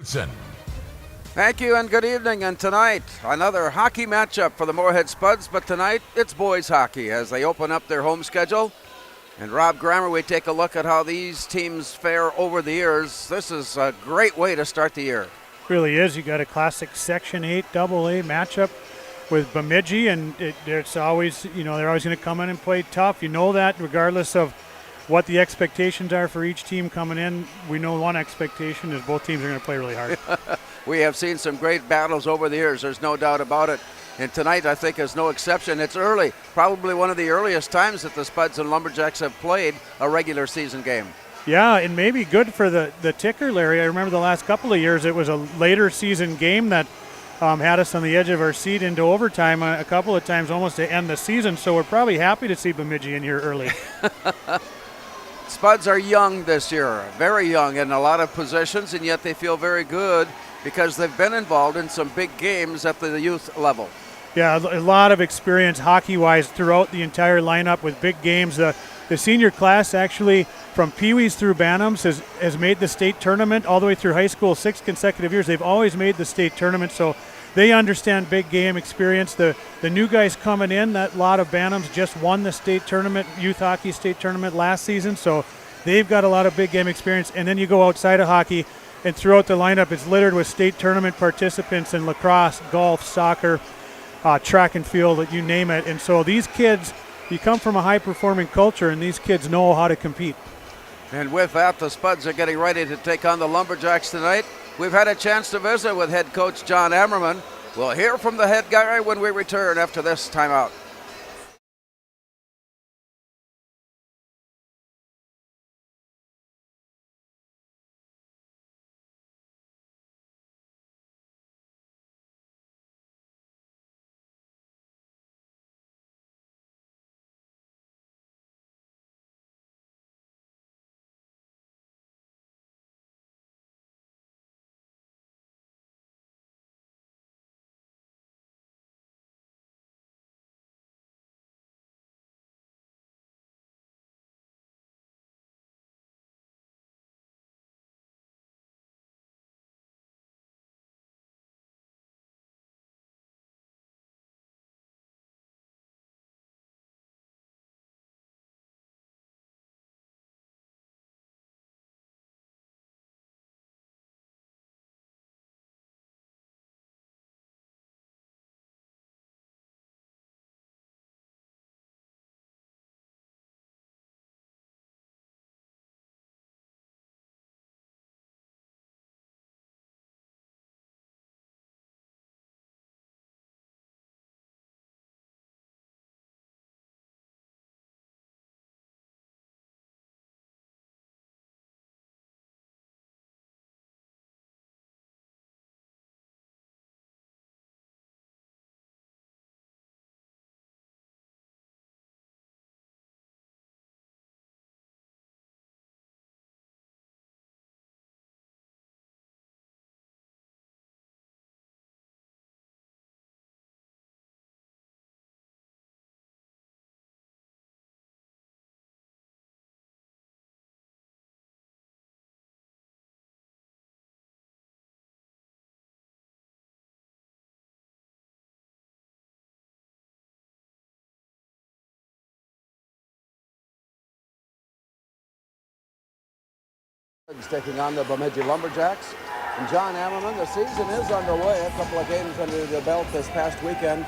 Sen. Thank you and good evening. And tonight, another hockey matchup for the Moorhead Spuds, but tonight it's boys hockey as they open up their home schedule. And Rob Grammer, we take a look at how these teams fare over the years. This is a great way to start the year. Really is. You got a classic Section 8 AA matchup with Bemidji, and it's always, they're always going to come in and play tough. You know that regardless of what the expectations are for each team coming in. We know one expectation is both teams are going to play really hard. We have seen some great battles over the years. There's no doubt about it. And tonight, I think, is no exception. It's early, probably one of the earliest times that the Spuds and Lumberjacks have played a regular season game. Yeah, and maybe good for the ticker, Larry. I remember the last couple of years it was a later season game that had us on the edge of our seat into overtime a couple of times almost to end the season. So we're probably happy to see Bemidji in here early. Spuds are young this year, very young in a lot of positions, and yet they feel very good because they've been involved in some big games at the youth level. Yeah, a lot of experience hockey-wise throughout the entire lineup with big games. The senior class actually from Pee-wees through Bantams has made the state tournament all the way through high school 6 consecutive years. They've always made the state tournament, so they understand big game experience. The new guys coming in, that lot of Bantams just won the state tournament, youth hockey state tournament last season, so they've got a lot of big game experience. And then you go outside of hockey, and throughout the lineup, it's littered with state tournament participants in lacrosse, golf, soccer, track and field, you name it. And so these kids, you come from a high-performing culture, and these kids know how to compete. And with that, the Spuds are getting ready to take on the Lumberjacks tonight. We've had a chance to visit with head coach John Ammerman. We'll hear from the head guy when we return after this timeout. Taking on the Bemidji Lumberjacks. And John Ammerman, the season is underway. A couple of games under the belt this past weekend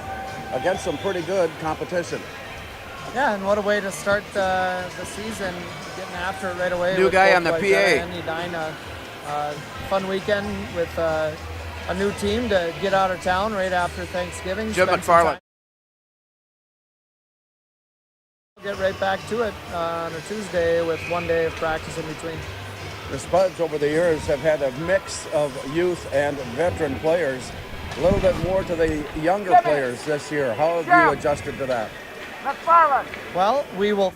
against some pretty good competition. Yeah, and what a way to start the season, getting after it right away. New guy on the PA. Andy Dine, fun weekend with a new team to get out of town right after Thanksgiving. Jim McFarland. Get right back to it on a Tuesday with one day of practice in between. The Spuds over the years have had a mix of youth and veteran players. A little bit more to the younger players this year. How have you adjusted to that? Well, we will.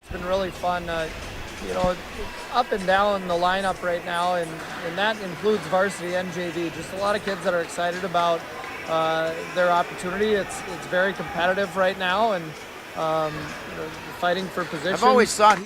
It's been really fun. Up and down the lineup right now, and that includes varsity and JV. Just a lot of kids that are excited about their opportunity. It's very competitive right now, and fighting for position. I've always thought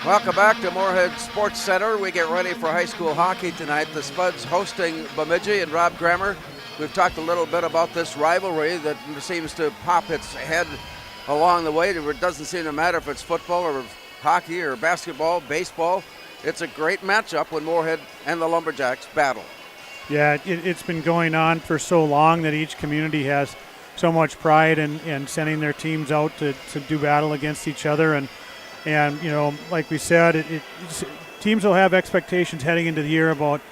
Welcome back to Moorhead Sports Center. We get ready for high school hockey tonight. The Spuds hosting Bemidji, and Rob Grammer, we've talked a little bit about this rivalry that seems to pop its head along the way. It doesn't seem to matter if it's football or hockey or basketball, baseball. It's a great matchup when Moorhead and the Lumberjacks battle. Yeah, it's been going on for so long that each community has so much pride in sending their teams out to do battle against each other. And you know, like we said, teams will have expectations heading into the year about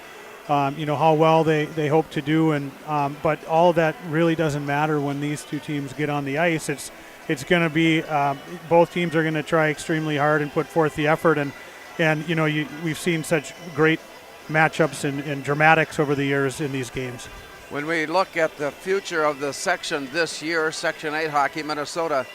how well they hope to do, but all of that really doesn't matter when these two teams get on the ice. It's going to be both teams are going to try extremely hard and put forth the effort, and we've seen such great matchups and dramatics over the years in these games. When we look at the future of the section this year, Section 8 hockey, Minnesota,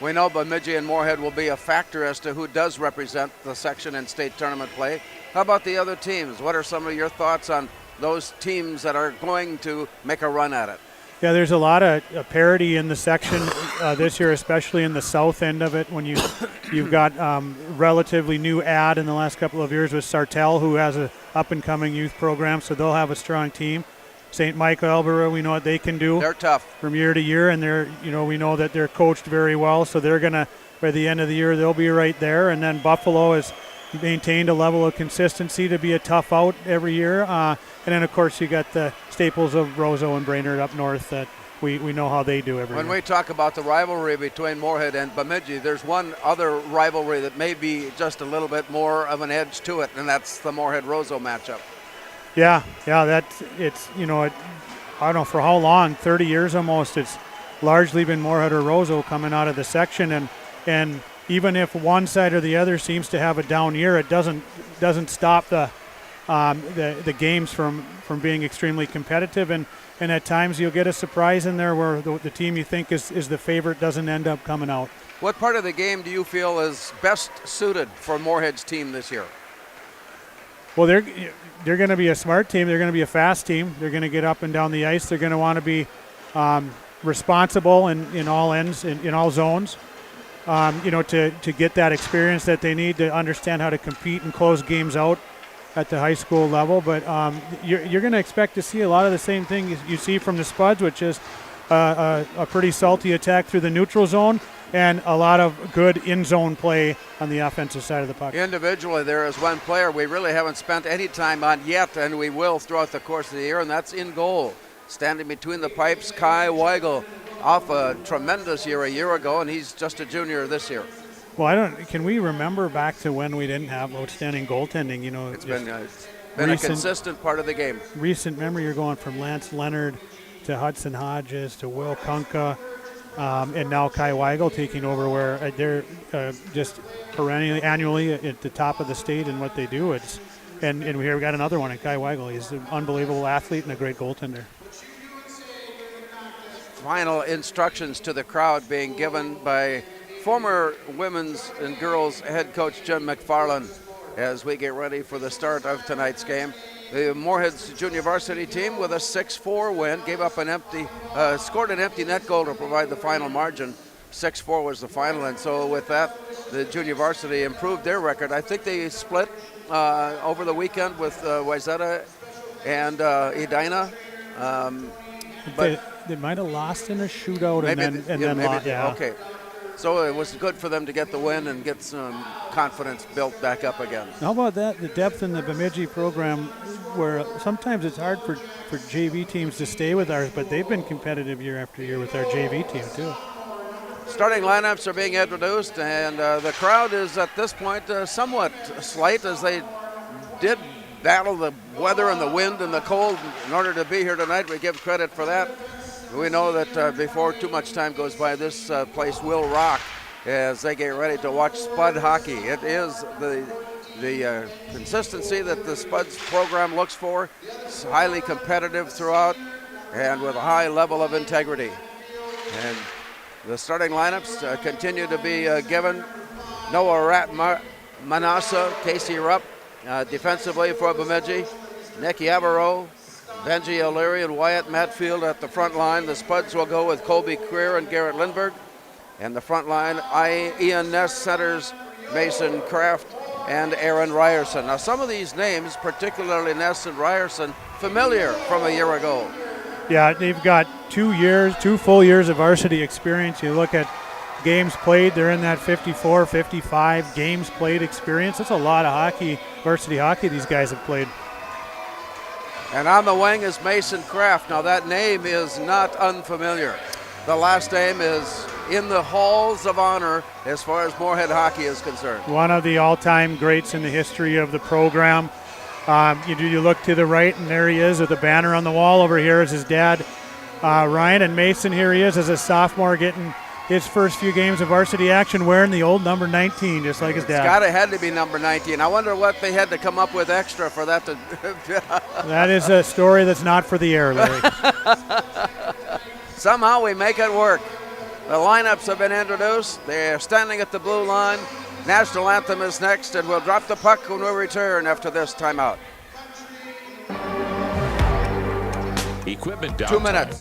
we know Bemidji and Moorhead will be a factor as to who does represent the section in state tournament play. How about the other teams? What are some of your thoughts on those teams that are going to make a run at it? Yeah, there's a lot of parity in the section this year, especially in the south end of it. When you've got relatively new add in the last couple of years with Sartell, who has a up-and-coming youth program, so they'll have a strong team. St. Michael, Alberta, we know what they can do. They're tough from year to year, and we know that they're coached very well, so they're gonna, by the end of the year, they'll be right there. And then Buffalo has maintained a level of consistency to be a tough out every year. And then of course you got the staples of Roseau and Brainerd up north that we know how they do every year. When we talk about the rivalry between Moorhead and Bemidji, there's one other rivalry that may be just a little bit more of an edge to it, and that's the Moorhead-Roseau matchup. Yeah, it's I don't know for how long, 30 years almost. It's largely been Moorhead or Roseau coming out of the section, and even if one side or the other seems to have a down year, it doesn't stop the games from being extremely competitive, and at times you'll get a surprise in there where the team you think is the favorite doesn't end up coming out. What part of the game do you feel is best suited for Moorhead's team this year? Well, they're going to be a smart team. They're going to be a fast team. They're going to get up and down the ice. They're going to want to be responsible in all ends, in all zones, to get that experience that they need to understand how to compete and close games out at the high school level. But you're going to expect to see a lot of the same thing you see from the Spuds, which is a pretty salty attack through the neutral zone and a lot of good in-zone play on the offensive side of the puck. Individually, there is one player we really haven't spent any time on yet, and we will throughout the course of the year, and that's in goal. Standing between the pipes, Kai Weigel, off a tremendous year a year ago, and he's just a junior this year. Well, can we remember back to when we didn't have outstanding goaltending? It's been a consistent part of the game. Recent memory, you're going from Lance Leonard to Hudson Hodges to Will Kunka, and now Kai Weigel taking over, where they're just perennially, annually at the top of the state in what they do. And we got another one in Kai Weigel. He's an unbelievable athlete and a great goaltender. Final instructions to the crowd being given by former women's and girls head coach Jim McFarland as we get ready for the start of tonight's game. The Moorhead's junior varsity team with a 6-4 win scored an empty net goal to provide the final margin. 6-4 was the final, and so with that, the junior varsity improved their record. I think they split over the weekend with Wayzata and Edina. But they might have lost in a shootout and then lost. Yeah. Okay. So it was good for them to get the win and get some confidence built back up again. How about that? The depth in the Bemidji program, where sometimes it's hard for JV teams to stay with ours, but they've been competitive year after year with our JV team too. Starting lineups are being introduced, and the crowd is at this point somewhat slight as they did battle the weather and the wind and the cold in order to be here tonight. We give credit for that. We know that before too much time goes by, this place will rock as they get ready to watch Spud hockey. It is the consistency that the Spuds program looks for. It's highly competitive throughout and with a high level of integrity. And the starting lineups continue to be given. Noah Manassa, Casey Rupp, defensively for Bemidji. Nick Yabaro, Benji O'Leary and Wyatt Matfield at the front line. The Spuds will go with Colby Creer and Garrett Lindberg. And the front line, Ian Ness centers Mason Kraft, and Aaron Ryerson. Now some of these names, particularly Ness and Ryerson, familiar from a year ago. Yeah, they've got 2 full years of varsity experience. You look at games played, they're in that 54, 55 games played experience. That's a lot of hockey, varsity hockey these guys have played. And on the wing is Mason Kraft. Now that name is not unfamiliar. The last name is in the halls of honor as far as Moorhead hockey is concerned. One of the all-time greats in the history of the program. You look to the right, and there he is with the banner on the wall. Over here is his dad, Ryan, and Mason. Here he is as a sophomore getting his first few games of varsity action wearing the old number 19, just like his dad. Had to be number 19. I wonder what they had to come up with extra for that to... That is a story that's not for the air, Larry. Somehow we make it work. The lineups have been introduced. They're standing at the blue line. National anthem is next, and we'll drop the puck when we return after this timeout. Equipment downtime. 2 minutes.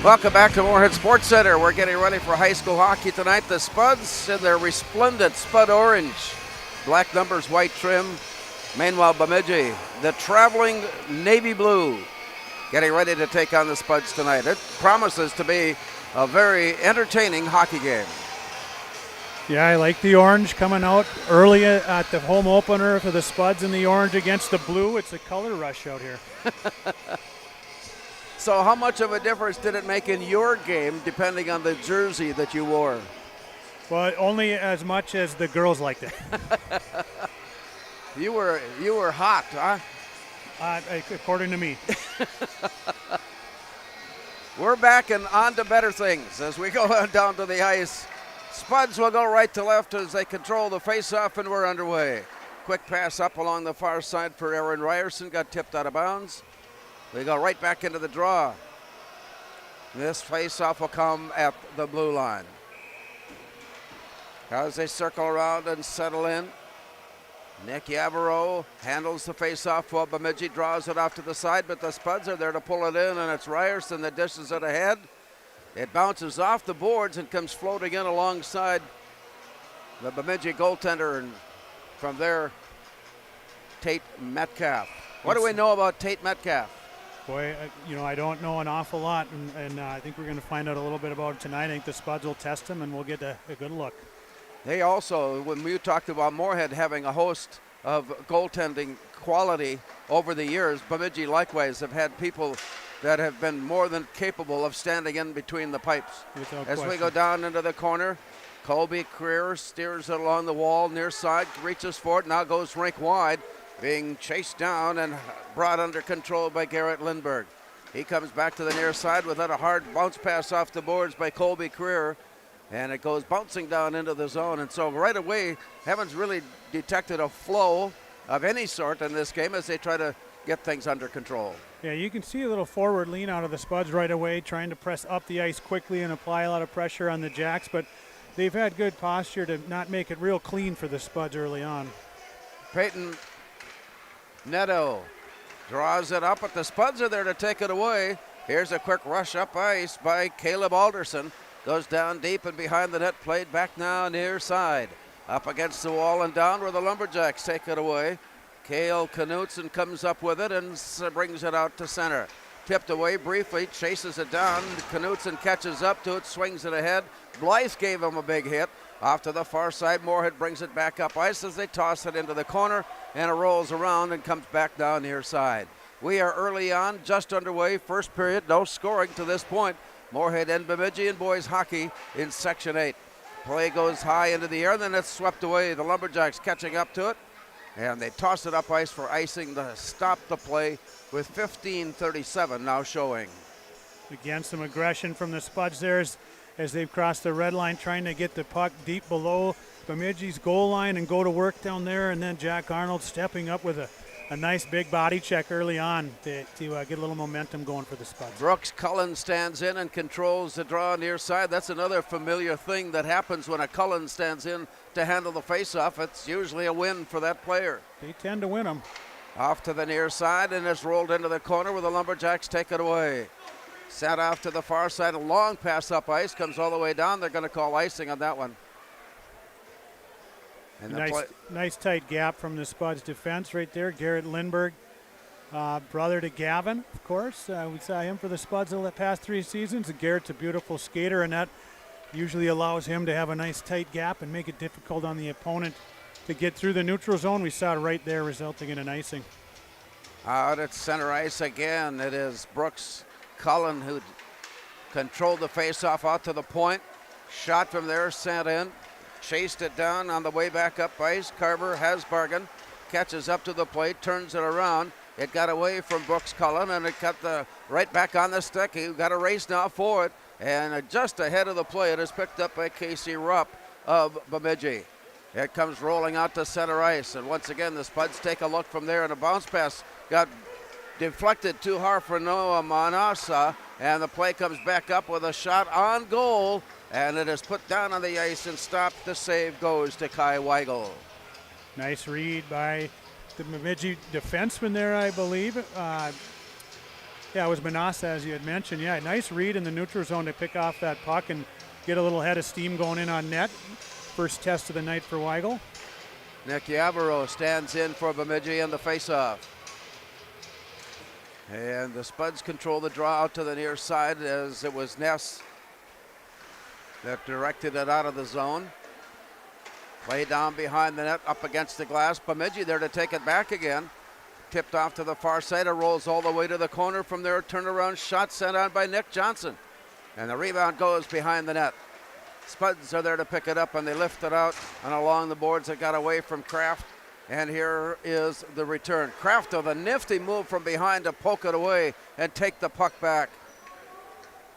Welcome back to Moorhead Sports Center. We're getting ready for high school hockey tonight. The Spuds in their resplendent Spud orange, black numbers, white trim. Meanwhile, Bemidji, the traveling navy blue, getting ready to take on the Spuds tonight. It promises to be a very entertaining hockey game. Yeah, I like the orange coming out early at the home opener for the Spuds in the orange against the blue. It's a color rush out here. So how much of a difference did it make in your game depending on the jersey that you wore? Well, only as much as the girls liked it. You were hot, huh? According to me. We're back and on to better things as we go down to the ice. Spuds will go right to left as they control the face-off, and we're underway. Quick pass up along the far side for Aaron Ryerson, got tipped out of bounds. We go right back into the draw. This face-off will come at the blue line. As they circle around and settle in, Nick Yavaro handles the face-off while Bemidji draws it off to the side, but the Spuds are there to pull it in, and it's Ryerson that dishes it ahead. It bounces off the boards and comes floating in alongside the Bemidji goaltender, and from there, Tate Metcalf. What do we know about Tate Metcalf? Boy, I don't know an awful lot, and I think we're going to find out a little bit about it tonight. I think the Spuds will test him, and we'll get a good look. They also, when we talked about Moorhead having a host of goaltending quality over the years, Bemidji likewise have had people that have been more than capable of standing in between the pipes. Without As question. we go down into the corner, Colby Creer steers it along the wall near side, reaches for it, now goes rink wide, being chased down and brought under control by Garrett Lindberg. He comes back to the near side without a hard bounce pass off the boards by Colby Creer, and it goes bouncing down into the zone. And so right away, haven't really detected a flow of any sort in this game as they try to get things under control. Yeah, you can see a little forward lean out of the Spuds right away, trying to press up the ice quickly and apply a lot of pressure on the Jacks, but they've had good posture to not make it real clean for the Spuds early on. Peyton Neto draws it up, but the Spuds are there to take it away. Here's a quick rush up ice by Caleb Alderson. Goes down deep and behind the net, played back now near side. Up against the wall and down where the Lumberjacks take it away. Cale Knutson comes up with it and brings it out to center. Tipped away briefly, chases it down. Knutson catches up to it, swings it ahead. Blythe gave him a big hit. Off to the far side, Moorhead brings it back up ice as they toss it into the corner, and it rolls around and comes back down near side. We are early on, just underway, first period, no scoring to this point. Moorhead and Bemidji in boys hockey in Section 8. Play goes high into the air, and then it's swept away. The Lumberjacks catching up to it, and they toss it up ice for icing to stop the play with 15:37 now showing. Again, some aggression from the Spuds there as they've crossed the red line, trying to get the puck deep below Bemidji's goal line and go to work down there, and then Jack Arnold stepping up with a nice big body check early on to get a little momentum going for the Spuds. Brooks Cullen stands in and controls the draw near side. That's another familiar thing that happens when a Cullen stands in to handle the faceoff. It's usually a win for that player. They tend to win them. Off to the near side, and it's rolled into the corner where the Lumberjacks take it away. Sat off to the far side, a long pass up ice, comes all the way down. They're going to call icing on that one. And nice tight gap from the Spuds defense right there. Garrett Lindberg, brother to Gavin, of course. We saw him for the Spuds the past 3 seasons. And Garrett's a beautiful skater, and that usually allows him to have a nice tight gap and make it difficult on the opponent to get through the neutral zone. We saw it right there, resulting in an icing. Out at center ice again, it is Brooks Cullen who controlled the faceoff out to the point. Shot from there, sent in. Chased it down on the way back up ice. Carver has bargain, catches up to the plate, turns it around. It got away from Brooks Cullen, and it got right back on the stick. He got a race now for it, and just ahead of the play, it is picked up by Casey Rupp of Bemidji. It comes rolling out to center ice, and once again, the Spuds take a look from there, and a bounce pass got deflected too hard for Noah Manasa, and the play comes back up with a shot on goal. And it is put down on the ice and stopped. The save goes to Kai Weigel. Nice read by the Bemidji defenseman there, I believe. Yeah, it was Manassa, as you had mentioned. Yeah, nice read in the neutral zone to pick off that puck and get a little head of steam going in on net. First test of the night for Weigel. Nick Yabaro stands in for Bemidji in the faceoff. And the Spuds control the draw out to the near side as it was Ness that directed it out of the zone. Play down behind the net, up against the glass. Bemidji there to take it back again. Tipped off to the far side. It rolls all the way to the corner. From there, turnaround shot sent on by Nick Johnson. And the rebound goes behind the net. Spuds are there to pick it up, and they lift it out and along the boards. It got away from Kraft. And here is the return. Kraft with a nifty move from behind to poke it away and take the puck back.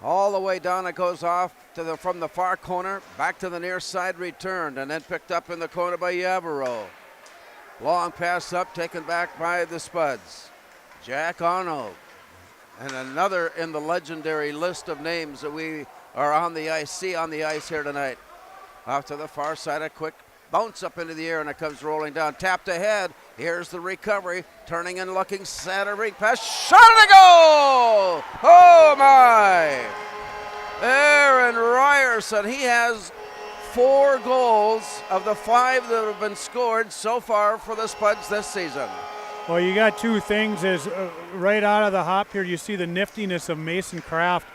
All the way down it goes off to from the far corner, back to the near side, returned, and then picked up in the corner by Yavaro. Long pass up, taken back by the Spuds. Jack Arnold, and another in the legendary list of names that we are on the ice, see on the ice here tonight. Off to the far side, a quick bounce up into the air, and it comes rolling down. Tapped ahead. Here's the recovery. Turning and looking, centering pass. Shot to goal! Oh my! Aaron Ryerson, he has 4 goals of the 5 that have been scored so far for the Spuds this season. Well, you got 2 things. Is right out of the hop here, you see the niftiness of Mason Kraft.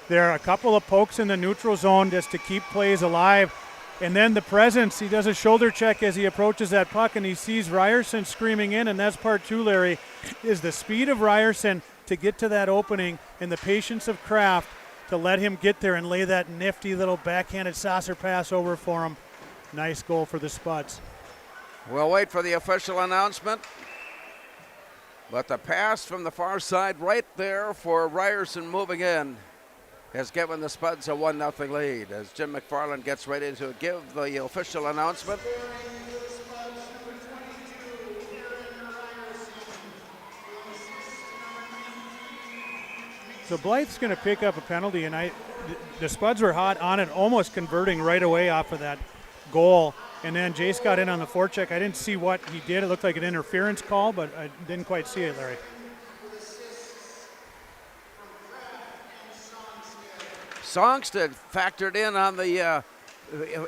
There are a couple of pokes in the neutral zone just to keep plays alive. And then the presence, he does a shoulder check as he approaches that puck, and he sees Ryerson screaming in, and that's part 2, Larry, is the speed of Ryerson to get to that opening and the patience of Kraft to let him get there and lay that nifty little backhanded saucer pass over for him. Nice goal for the Spuds. We'll wait for the official announcement. But the pass from the far side right there for Ryerson moving in has given the Spuds a 1-0 lead as Jim McFarland gets ready to give the official announcement. So Blythe's going to pick up a penalty, and the Spuds were hot on it, almost converting right away off of that goal. And then Jace got in on the forecheck. I didn't see what he did. It looked like an interference call, but I didn't quite see it, Larry. Songstead factored in on the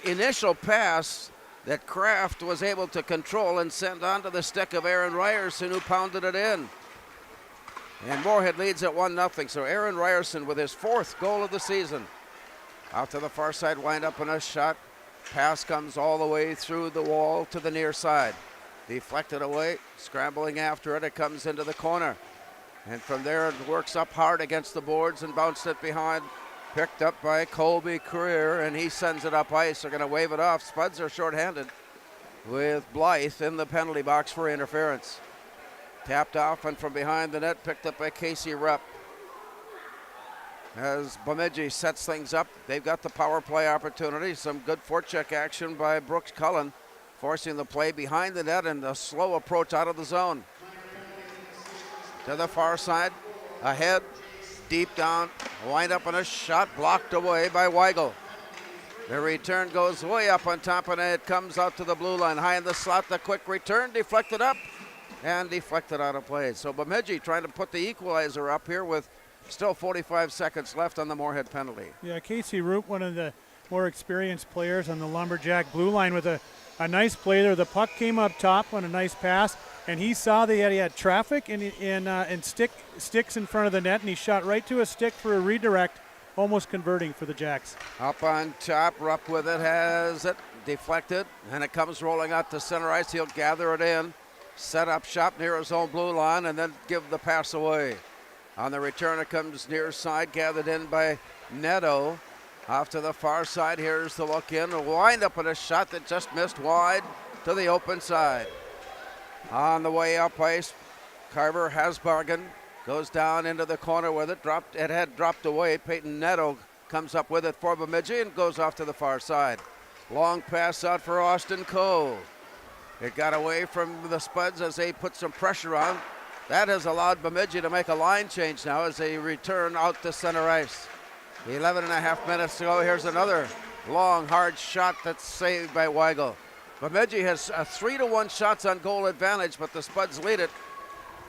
initial pass that Kraft was able to control and send onto the stick of Aaron Ryerson, who pounded it in. And Moorhead leads at 1-0. So Aaron Ryerson with his 4th goal of the season. Out to the far side, wind up on a shot. Pass comes all the way through the wall to the near side. Deflected away, scrambling after it. It comes into the corner. And from there it works up hard against the boards and bounced it behind. Picked up by Colby Career, and he sends it up ice. They're going to wave it off. Spuds are shorthanded with Blythe in the penalty box for interference. Tapped off and from behind the net, picked up by Casey Rupp. As Bemidji sets things up, they've got the power play opportunity. Some good forecheck action by Brooks Cullen, forcing the play behind the net and a slow approach out of the zone. To the far side, ahead, deep down, wind up on a shot blocked away by Weigel. The return goes way up on top and it comes out to the blue line. High in the slot, the quick return, deflected up and deflected out of play. So Bemidji trying to put the equalizer up here with still 45 seconds left on the Moorhead penalty. Yeah, Casey Roop, one of the more experienced players on the Lumberjack blue line with a nice play there. The puck came up top on a nice pass, and he saw that he had traffic and sticks in front of the net, and he shot right to a stick for a redirect, almost converting for the Jacks. Up on top, Rupp with it, has it deflected, and it comes rolling out to center ice. He'll gather it in, set up shop near his own blue line, and then give the pass away. On the return, it comes near side, gathered in by Neto. Off to the far side, here's the look in. A wind up and a shot that just missed wide to the open side. On the way up ice, Carver has bargained, goes down into the corner with it. It had dropped away. Peyton Neto comes up with it for Bemidji and goes off to the far side. Long pass out for Austin Cole. It got away from the Spuds as they put some pressure on. That has allowed Bemidji to make a line change now as they return out to center ice. 11 and a half minutes to go. Here's another long, hard shot that's saved by Weigel. Bemidji has a 3-1 shots on goal advantage, but the Spuds lead it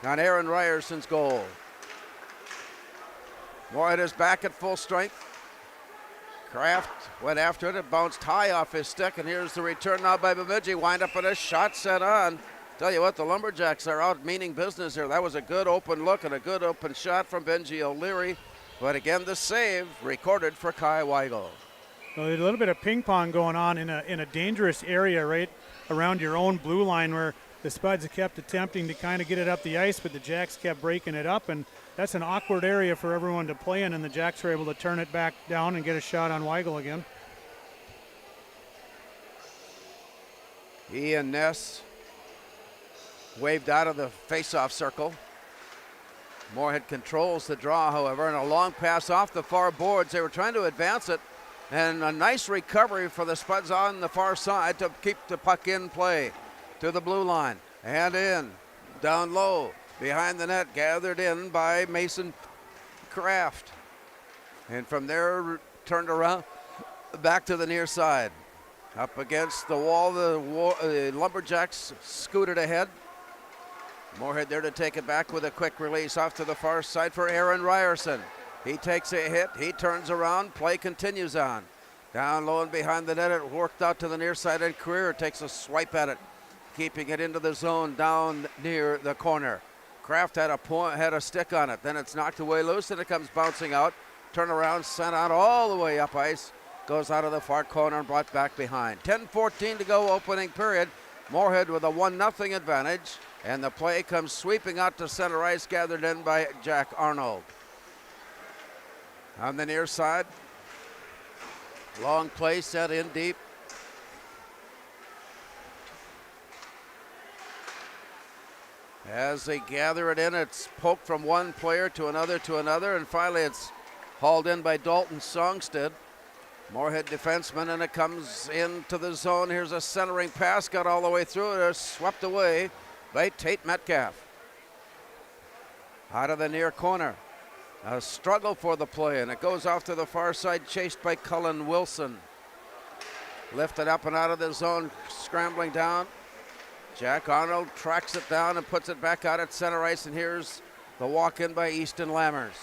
on Aaron Ryerson's goal. Moorhead is back at full strength. Kraft went after it. It bounced high off his stick, and here's the return now by Bemidji. Wind up and a shot set on. Tell you what, the Lumberjacks are out meaning business here. That was a good open look and a good open shot from Benji O'Leary. But again, the save recorded for Kai Weigel. So a little bit of ping pong going on in a dangerous area right around your own blue line where the Spuds kept attempting to kind of get it up the ice, but the Jacks kept breaking it up, and that's an awkward area for everyone to play in, and the Jacks were able to turn it back down and get a shot on Weigel again. Ian Ness waved out of the face-off circle. Moorhead controls the draw, however, and a long pass off the far boards. They were trying to advance it, and a nice recovery for the Spuds on the far side to keep the puck in play to the blue line. And in, down low, behind the net, gathered in by Mason Kraft. And from there, turned around, back to the near side. Up against the wall, the Lumberjacks scooted ahead. Moorhead there to take it back with a quick release off to the far side for Aaron Ryerson. He takes a hit, he turns around, play continues on. Down low and behind the net, it worked out to the near side, and Career takes a swipe at it, keeping it into the zone down near the corner. Kraft had a stick on it, then it's knocked away loose and it comes bouncing out. Turn around, sent out all the way up ice, goes out of the far corner and brought back behind. 10:14 to go, opening period. Moorhead with a 1-0 advantage, and the play comes sweeping out to center ice, gathered in by Jack Arnold. On the near side. Long play set in deep. As they gather it in, it's poked from one player to another, and finally it's hauled in by Dalton Songstead. Moorhead defenseman, and it comes into the zone. Here's a centering pass, got all the way through it, swept away by Tate Metcalf. Out of the near corner. A struggle for the play, and it goes off to the far side, chased by Cullen Wilson. Lifted up and out of the zone, scrambling down. Jack Arnold tracks it down and puts it back out at center ice, and here's the walk-in by Easton Lammers.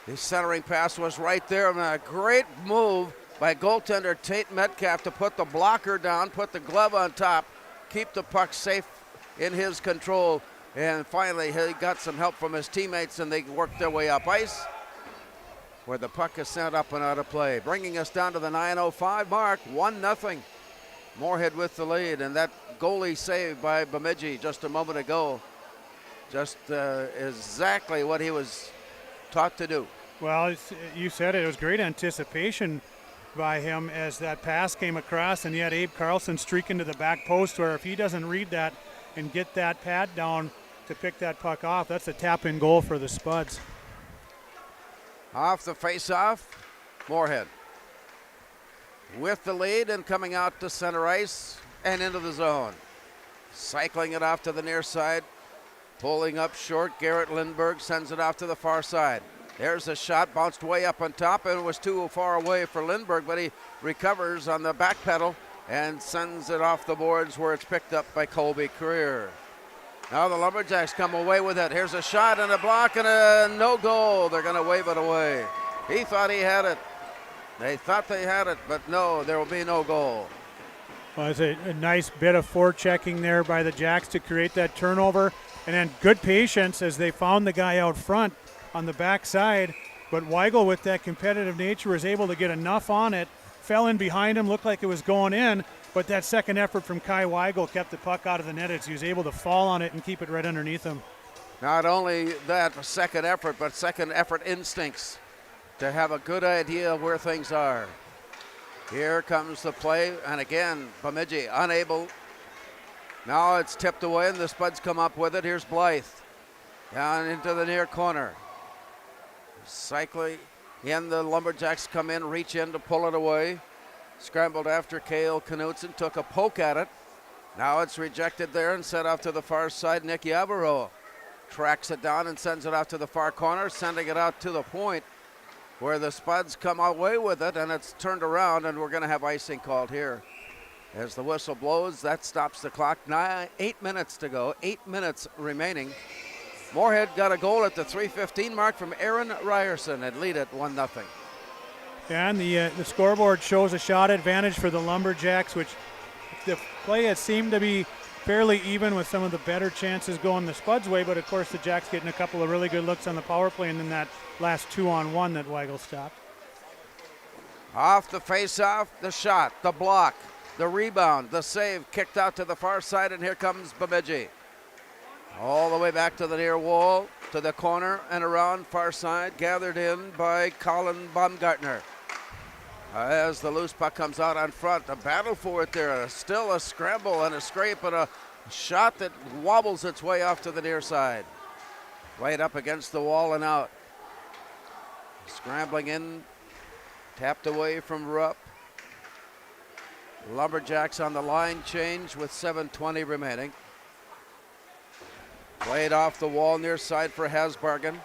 The centering pass was right there, and a great move by goaltender Tate Metcalf to put the blocker down, put the glove on top, keep the puck safe in his control. And finally, he got some help from his teammates, and they worked their way up ice, where the puck is sent up and out of play. Bringing us down to the 9:05 mark, 1-0. Moorhead with the lead, and that goalie save by Bemidji just a moment ago, just exactly what he was taught to do. Well, you said it was great anticipation by him as that pass came across, and he had Abe Carlson streaking to the back post, where if he doesn't read that and get that pad down to pick that puck off, that's a tap-in goal for the Spuds. Off the face-off, Moorhead with the lead and coming out to center ice and into the zone. Cycling it off to the near side, pulling up short. Garrett Lindberg sends it off to the far side. There's a shot, bounced way up on top, and it was too far away for Lindberg, but he recovers on the back pedal and sends it off the boards, where it's picked up by Colby Career. Now the Lumberjacks come away with it. Here's a shot and a block and a no goal. They're going to wave it away. He thought he had it. They thought they had it, but no, there will be no goal. Well, it's a nice bit of forechecking there by the Jacks to create that turnover, and then good patience as they found the guy out front on the backside. But Weigel, with that competitive nature, was able to get enough on it, fell in behind him, looked like it was going in, but that second effort from Kai Weigel kept the puck out of the net as he was able to fall on it and keep it right underneath him. Not only that second effort, but second effort instincts to have a good idea of where things are. Here comes the play, and again, Bemidji unable. Now it's tipped away, and the Spuds come up with it. Here's Blythe down into the near corner. Cycling in, the Lumberjacks come in, reach in to pull it away. Scrambled after Cale Knutson, took a poke at it. Now it's rejected there and sent off to the far side. Nick Yarborough tracks it down and sends it out to the far corner, sending it out to the point, where the Spuds come away with it, and it's turned around, and we're going to have icing called here. As the whistle blows, that stops the clock. 8 minutes to go, 8 minutes remaining. Moorhead got a goal at the 3:15 mark from Aaron Ryerson and lead it 1-0. And the scoreboard shows a shot advantage for the Lumberjacks, which the play has seemed to be fairly even, with some of the better chances going the Spuds' way, but of course the Jacks getting a couple of really good looks on the power play, and then that last 2-on-1 that Weigel stopped. Off the face-off, the shot, the block, the rebound, the save, kicked out to the far side, and here comes Bemidji. All the way back to the near wall, to the corner and around far side, gathered in by Colin Baumgartner. As the loose puck comes out on front, a battle for it there. Still a scramble and a scrape and a shot that wobbles its way off to the near side. Played up against the wall and out. Scrambling in, tapped away from Rupp. Lumberjacks on the line change with 7:20 remaining. Played off the wall near side for Hasbargen.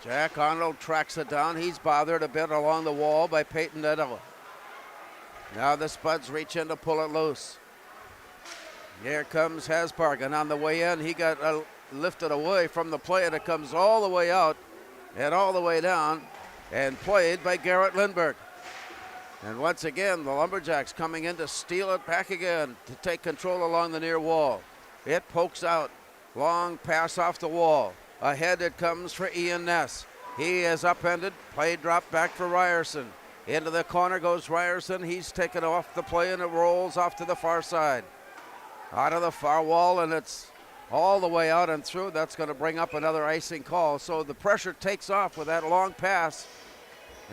Jack Arnold tracks it down. He's bothered a bit along the wall by Peyton Edel. Now the Spuds reach in to pull it loose. Here comes Hasbargen on the way in. He got lifted away from the play, and it comes all the way out and all the way down, and played by Garrett Lindberg. And once again, the Lumberjacks coming in to steal it back again, to take control along the near wall. It pokes out. Long pass off the wall. Ahead it comes for Ian Ness. He is upended. Play dropped back for Ryerson. Into the corner goes Ryerson. He's taken off the play, and it rolls off to the far side. Out of the far wall, and it's all the way out and through. That's going to bring up another icing call. So the pressure takes off with that long pass,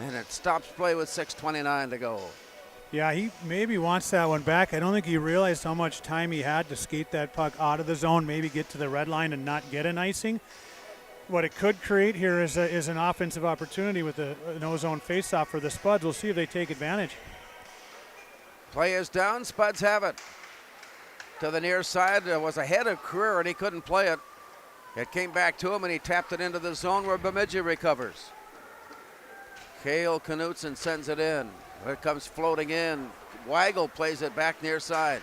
and it stops play with 6:29 to go. Yeah, he maybe wants that one back. I don't think he realized how much time he had to skate that puck out of the zone, maybe get to the red line and not get an icing. What it could create here is an offensive opportunity with a no-zone faceoff for the Spuds. We'll see if they take advantage. Play is down. Spuds have it. To the near side. It was ahead of Creer, and he couldn't play it. It came back to him, and he tapped it into the zone where Bemidji recovers. Cale Knutson sends it in. It comes floating in. Weigel plays it back near side.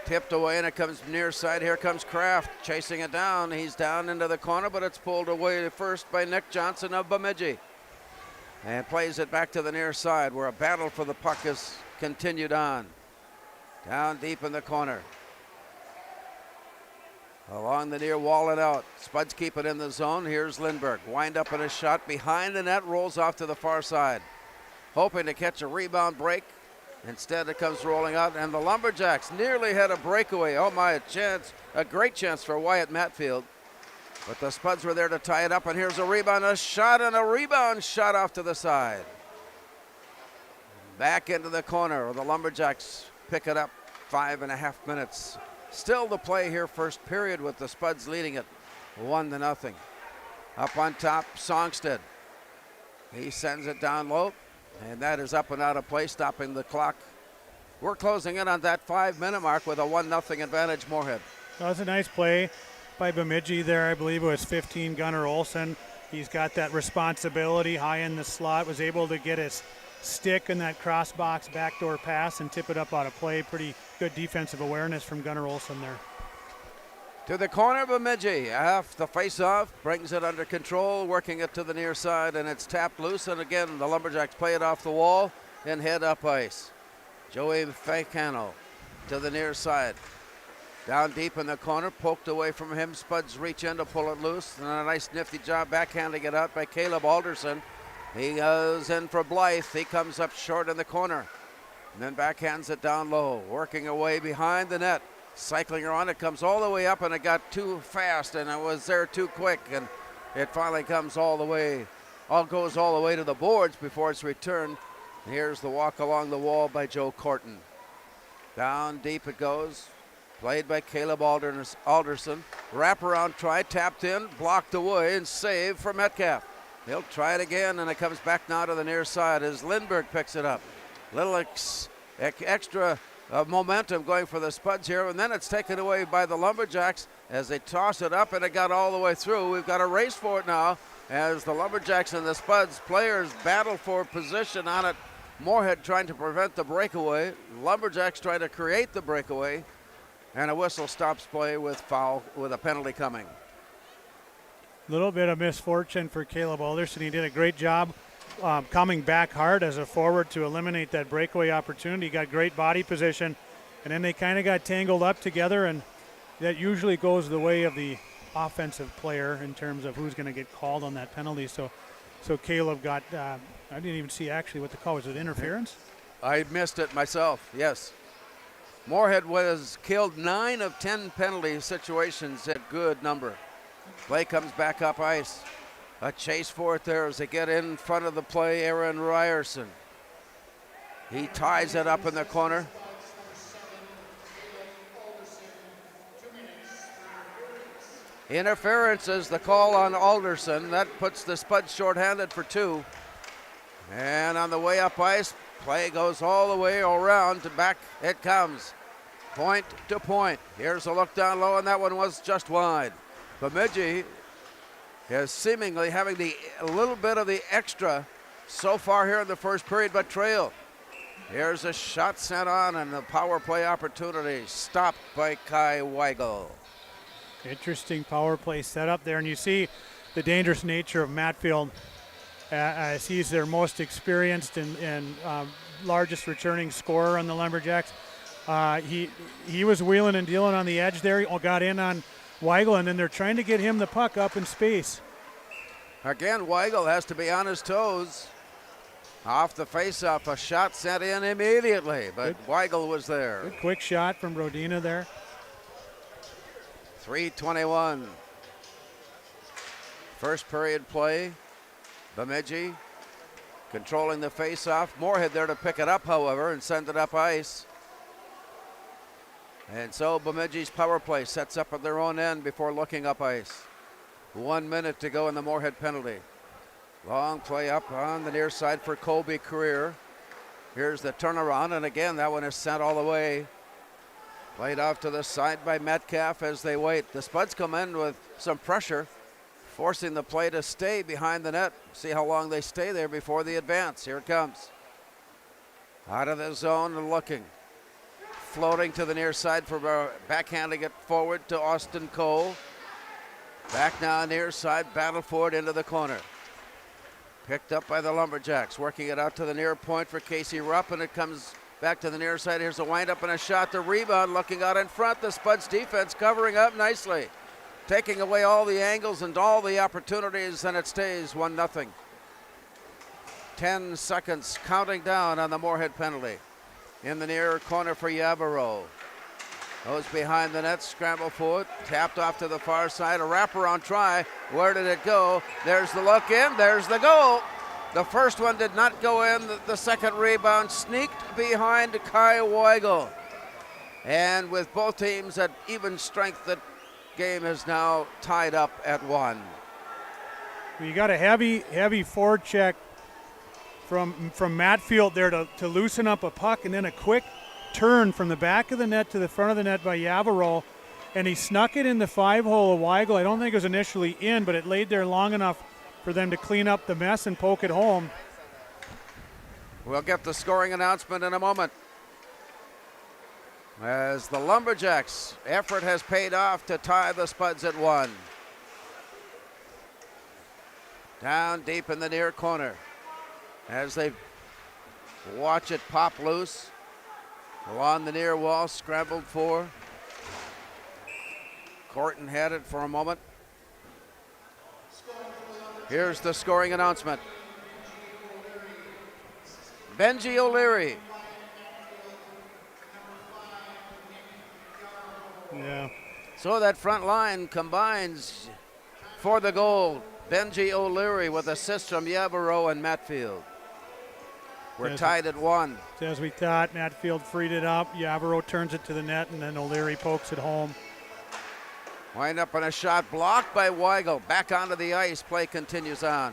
Tipped away, and it comes near side. Here comes Kraft chasing it down. He's down into the corner, but it's pulled away first by Nick Johnson of Bemidji. And plays it back to the near side where a battle for the puck is continued on. Down deep in the corner. Along the near wall and out. Spuds keep it in the zone. Here's Lindbergh. Wind up in a shot behind the net. Rolls off to the far side. Hoping to catch a rebound break. Instead it comes rolling out, and the Lumberjacks nearly had a breakaway. Oh my, a great chance for Wyatt Matfield. But the Spuds were there to tie it up, and here's a rebound, a shot, and a rebound shot off to the side. Back into the corner. The Lumberjacks pick it up. 5.5 minutes. Still the play here, first period, with the Spuds leading it 1-0. Up on top, Songstead. He sends it down low, and that is up and out of play, stopping the clock. We're closing in on that 5-minute mark with a 1-0 advantage, Moorhead. That was a nice play by Bemidji there. I believe it was 15 Gunnar Olsen. He's got that responsibility high in the slot, was able to get his stick in that cross box backdoor pass and tip it up out of play. Pretty good defensive awareness from Gunnar Olsen there. To the corner, Bemidji. Off the face-off, brings it under control, working it to the near side, and it's tapped loose. And again, the Lumberjacks play it off the wall and head up ice. Joey Facano to the near side. Down deep in the corner, poked away from him. Spuds reach in to pull it loose, and a nice nifty job backhanding it out by Caleb Alderson. He goes in for Blythe. He comes up short in the corner. And then backhands it down low, working away behind the net. Cycling around, it comes all the way up, and it got too fast, and it was there too quick, and it finally comes all the way, goes all the way to the boards before it's returned. And here's the walk along the wall by Joe Corton. Down deep it goes, played by Caleb Alderson. Wraparound try, tapped in, blocked away, and saved for Metcalf. He'll try it again, and it comes back now to the near side as Lindbergh picks it up. Little extra momentum going for the Spuds here, and then it's taken away by the Lumberjacks as they toss it up, and it got all the way through. We've got a race for it now as the Lumberjacks and the Spuds players battle for position on it. Moorhead trying to prevent the breakaway. Lumberjacks trying to create the breakaway, and a whistle stops play with a penalty coming. Little bit of misfortune for Caleb Alderson. He did a great job coming back hard as a forward to eliminate that breakaway opportunity. He got great body position, and then they kind of got tangled up together, and that usually goes the way of the offensive player in terms of who's going to get called on that penalty. So Caleb got, I didn't even see actually what the call was. Was it interference? I missed it myself, yes. Moorhead was killed 9 of 10 penalty situations, a good number. Play comes back up ice. A chase for it there as they get in front of the play, Aaron Ryerson. He ties it up in the corner. Interference is the call on Alderson. That puts the Spuds shorthanded for 2. And on the way up ice, play goes all the way around to back. It comes point to point. Here's a look down low, and that one was just wide. Bemidji is seemingly having a little bit of the extra so far here in the first period, but trail. Here's a shot sent on, and the power play opportunity stopped by Kai Weigel. Interesting power play setup there, and you see the dangerous nature of Matfield as he's their most experienced and largest returning scorer on the Lumberjacks. He was wheeling and dealing on the edge there. He got in on Weigel, and then they're trying to get him the puck up in space. Again, Weigel has to be on his toes. Off the face-off, a shot sent in immediately, but Weigel was there. Good quick shot from Rodina there. 3:21. First period play. Bemidji controlling the face-off. Moorhead there to pick it up, however, and send it up ice. And so Bemidji's power play sets up at their own end before looking up ice. 1 minute to go in the Moorhead penalty. Long play up on the near side for Colby Career. Here's the turnaround, and again, that one is sent all the way. Played off to the side by Metcalf as they wait. The Spuds come in with some pressure, forcing the play to stay behind the net. See how long they stay there before the advance. Here it comes. Out of the zone and looking. Floating to the near side for backhanding it forward to Austin Cole. Back now near side, battle for it into the corner. Picked up by the Lumberjacks, working it out to the near point for Casey Rupp, and it comes back to the near side. Here's a windup and a shot. The rebound looking out in front. The Spuds defense covering up nicely, taking away all the angles and all the opportunities, and it stays 1-0. 10 seconds counting down on the Moorhead penalty. In the near corner for Yarborough. Those behind the net scramble for it. Tapped off to the far side. A wraparound try. Where did it go? There's the look in. There's the goal. The first one did not go in. The second rebound sneaked behind Kai Weigel. And with both teams at even strength, the game is now tied up at 1. You got a heavy forecheck from Matfield there to loosen up a puck, and then a quick turn from the back of the net to the front of the net by Yarborough, and he snuck it in the 5-hole of Weigel. I don't think it was initially in, but it laid there long enough for them to clean up the mess and poke it home. We'll get the scoring announcement in a moment. As the Lumberjacks' effort has paid off to tie the Spuds at 1. Down deep in the near corner as they watch it pop loose. Along the near wall, scrambled for. Corton had it for a moment. Here's the scoring announcement. Benji O'Leary. Yeah. So that front line combines for the goal. Benji O'Leary with assists from Yarborough and Matfield. We're tied at 1. As we thought, Matfield freed it up. Yarborough turns it to the net, and then O'Leary pokes it home. Wind up on a shot blocked by Weigel. Back onto the ice. Play continues on.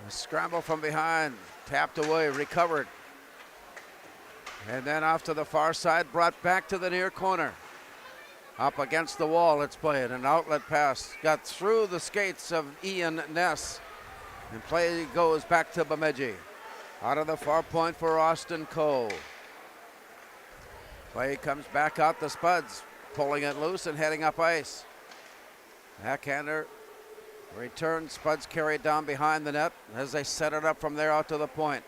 A scramble from behind. Tapped away, recovered. And then off to the far side, brought back to the near corner. Up against the wall, it's played. An outlet pass got through the skates of Ian Ness. And play goes back to Bemidji. Out of the far point for Austin Cole. Play comes back out, the Spuds pulling it loose and heading up ice. Backhander returns, Spuds carried down behind the net as they set it up from there out to the point.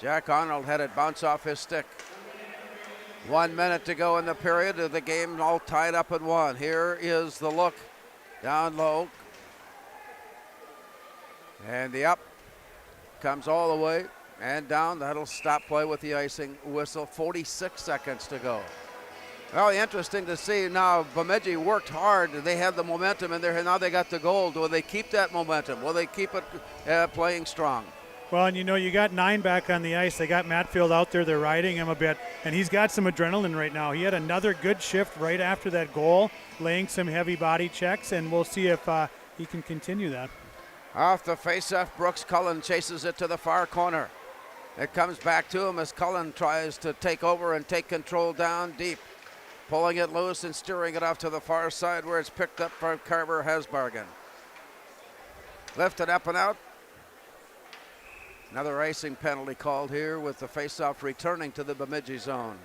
Jack Arnold had it bounce off his stick. 1 minute to go in the period of the game, all tied up at 1. Here is the look down low. And the up comes all the way and down. That'll stop play with the icing whistle. 46 seconds to go. Well, interesting to see now. Bemidji worked hard. They had the momentum in there, and now they got the goal. Will they keep that momentum? Will they keep it playing strong? Well, and you got 9 back on the ice. They got Matfield out there. They're riding him a bit, and he's got some adrenaline right now. He had another good shift right after that goal, laying some heavy body checks, and we'll see if he can continue that. Off the faceoff, Brooks Cullen chases it to the far corner. It comes back to him as Cullen tries to take over and take control down deep. Pulling it loose and steering it off to the far side where it's picked up by Carver Hasbargen. Lifted up and out. Another icing penalty called here with the faceoff returning to the Bemidji zone.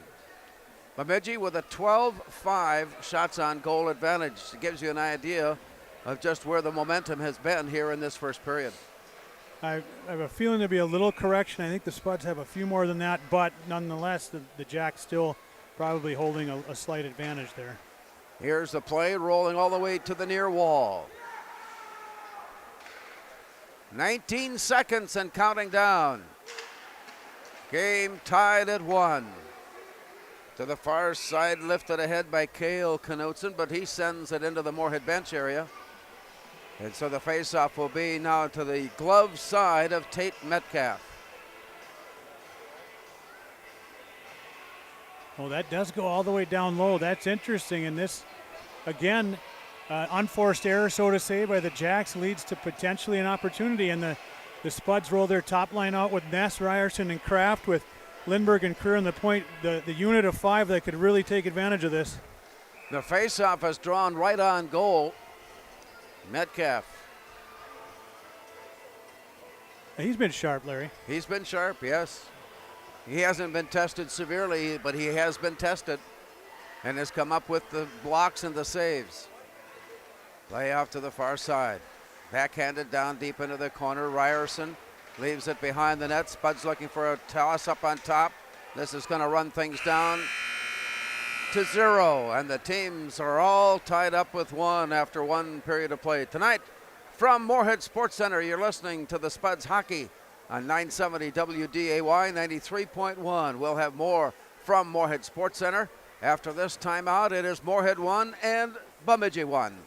Bemidji with a 12-5 shots on goal advantage. It gives you an idea of just where the momentum has been here in this first period. I have a feeling there'll be a little correction. I think the Spuds have a few more than that, but nonetheless, the Jacks still probably holding a slight advantage there. Here's the play, rolling all the way to the near wall. 19 seconds and counting down. Game tied at 1. To the far side, lifted ahead by Cale Knutson, but he sends it into the Moorhead bench area. And so the faceoff will be now to the glove side of Tate Metcalf. Oh, that does go all the way down low. That's interesting. And this, again, unforced error, so to say, by the Jacks leads to potentially an opportunity. And the Spuds roll their top line out with Ness, Ryerson, and Kraft, with Lindbergh and Kerr in the point, the unit of 5 that could really take advantage of this. The faceoff is drawn right on goal. Metcalf. He's been sharp, Larry. He's been sharp, yes. He hasn't been tested severely, but he has been tested and has come up with the blocks and the saves. Play off to the far side. Backhanded down deep into the corner. Ryerson leaves it behind the net. Spud's looking for a toss up on top. This is going to run things down to 0, and the teams are all tied up with 1 after 1 period of play. Tonight, from Moorhead Sports Center, you're listening to the Spuds Hockey on 970 WDAY 93.1. We'll have more from Moorhead Sports Center. After this timeout, it is Moorhead 1 and Bemidji 1.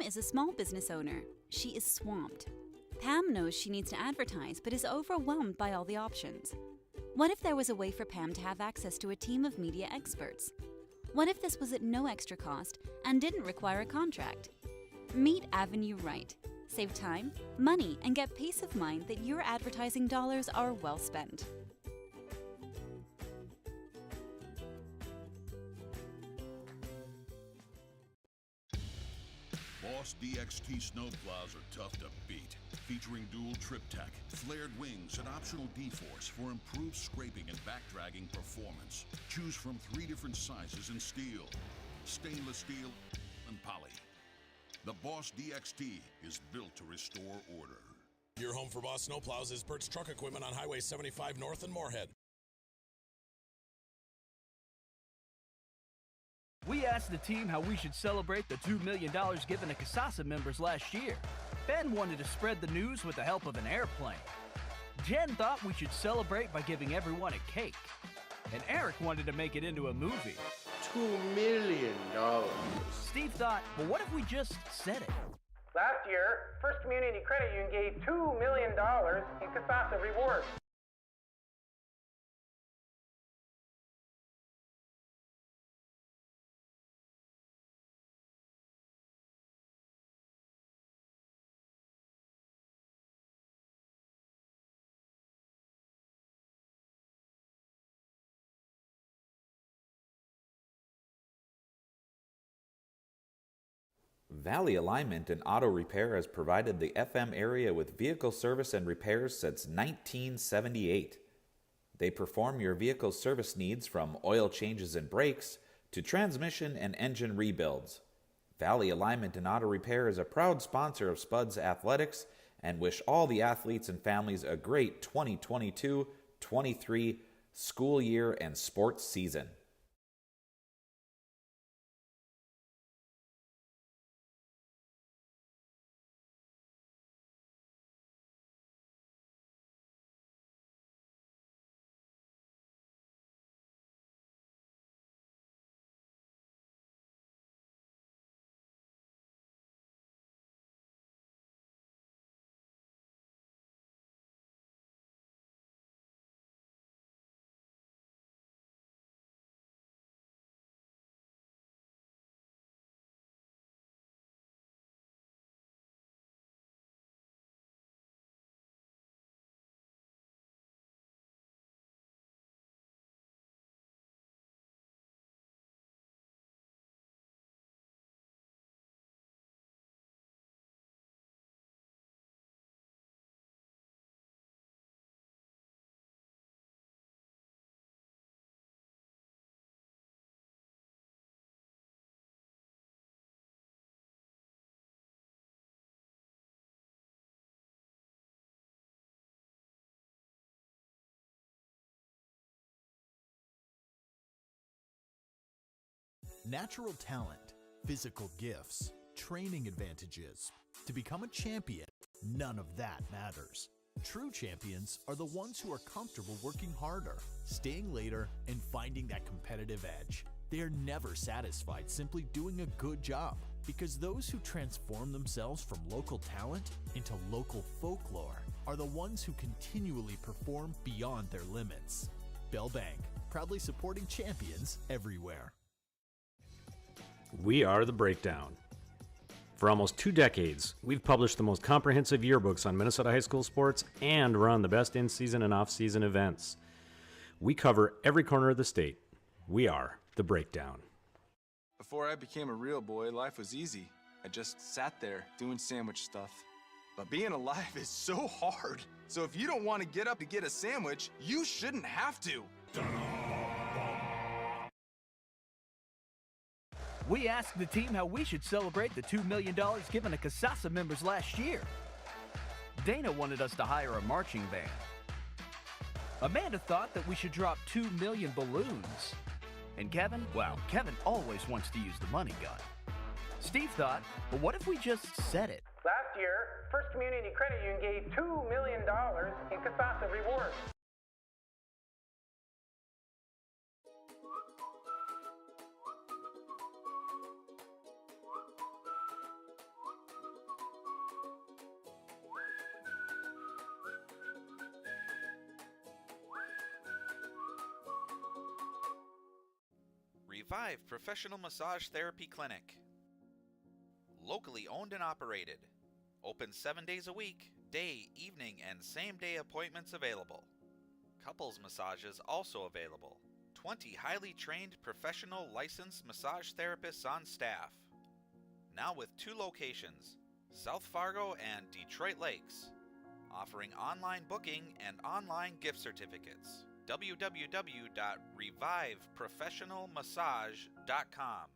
Is a small business owner. She is swamped. Pam knows she needs to advertise, but is overwhelmed by all the options. What if there was a way for Pam to have access to a team of media experts? What if this was at no extra cost and didn't require a contract? Meet Avenue Right. Save time, money, and get peace of mind that your advertising dollars are well spent. Boss DXT snowplows are tough to beat. Featuring dual trip tech, flared wings, and optional D-force for improved scraping and back-dragging performance. Choose from 3 different sizes in steel, stainless steel, and poly. The Boss DXT is built to restore order. Your home for Boss snowplows is Bert's Truck Equipment on Highway 75 North in Moorhead. We asked the team how we should celebrate the $2 million given to Casasa members last year. Ben wanted to spread the news with the help of an airplane. Jen thought we should celebrate by giving everyone a cake. And Eric wanted to make it into a movie. $2 million. Steve thought, well, what if we just said it? Last year, First Community Credit Union gave $2 million in Casasa rewards. Valley Alignment and Auto Repair has provided the FM area with vehicle service and repairs since 1978. They perform your vehicle service needs from oil changes and brakes to transmission and engine rebuilds. Valley Alignment and Auto Repair is a proud sponsor of Spuds Athletics and wish all the athletes and families a great 2022-23 school year and sports season. Natural talent, physical gifts, training advantages. To become a champion, none of that matters. True champions are the ones who are comfortable working harder, staying later, and finding that competitive edge. They are never satisfied simply doing a good job, because those who transform themselves from local talent into local folklore are the ones who continually perform beyond their limits. Bell Bank, proudly supporting champions everywhere. We are The Breakdown. For almost 2 decades, we've published the most comprehensive yearbooks on Minnesota high school sports and run the best in-season and off-season events. We cover every corner of the state. We are The Breakdown. Before I became a real boy, life was easy. I just sat there doing sandwich stuff. But being alive is so hard. So if you don't want to get up to get a sandwich, you shouldn't have to. We asked the team how we should celebrate the $2 million given to CASASA members last year. Dana wanted us to hire a marching band. Amanda thought that we should drop 2 million balloons. And Kevin, well, Kevin always wants to use the money gun. Steve thought, well, what if we just said it? Last year, First Community Credit Union gave $2 million in CASASA rewards. Revive Professional Massage Therapy Clinic. Locally owned and operated. Open 7 days a week, day, evening, and same-day appointments available. Couples massages also available. 20 highly trained professional licensed massage therapists on staff. Now with 2 locations, South Fargo and Detroit Lakes. Offering online booking and online gift certificates. www.reviveprofessionalmassage.com.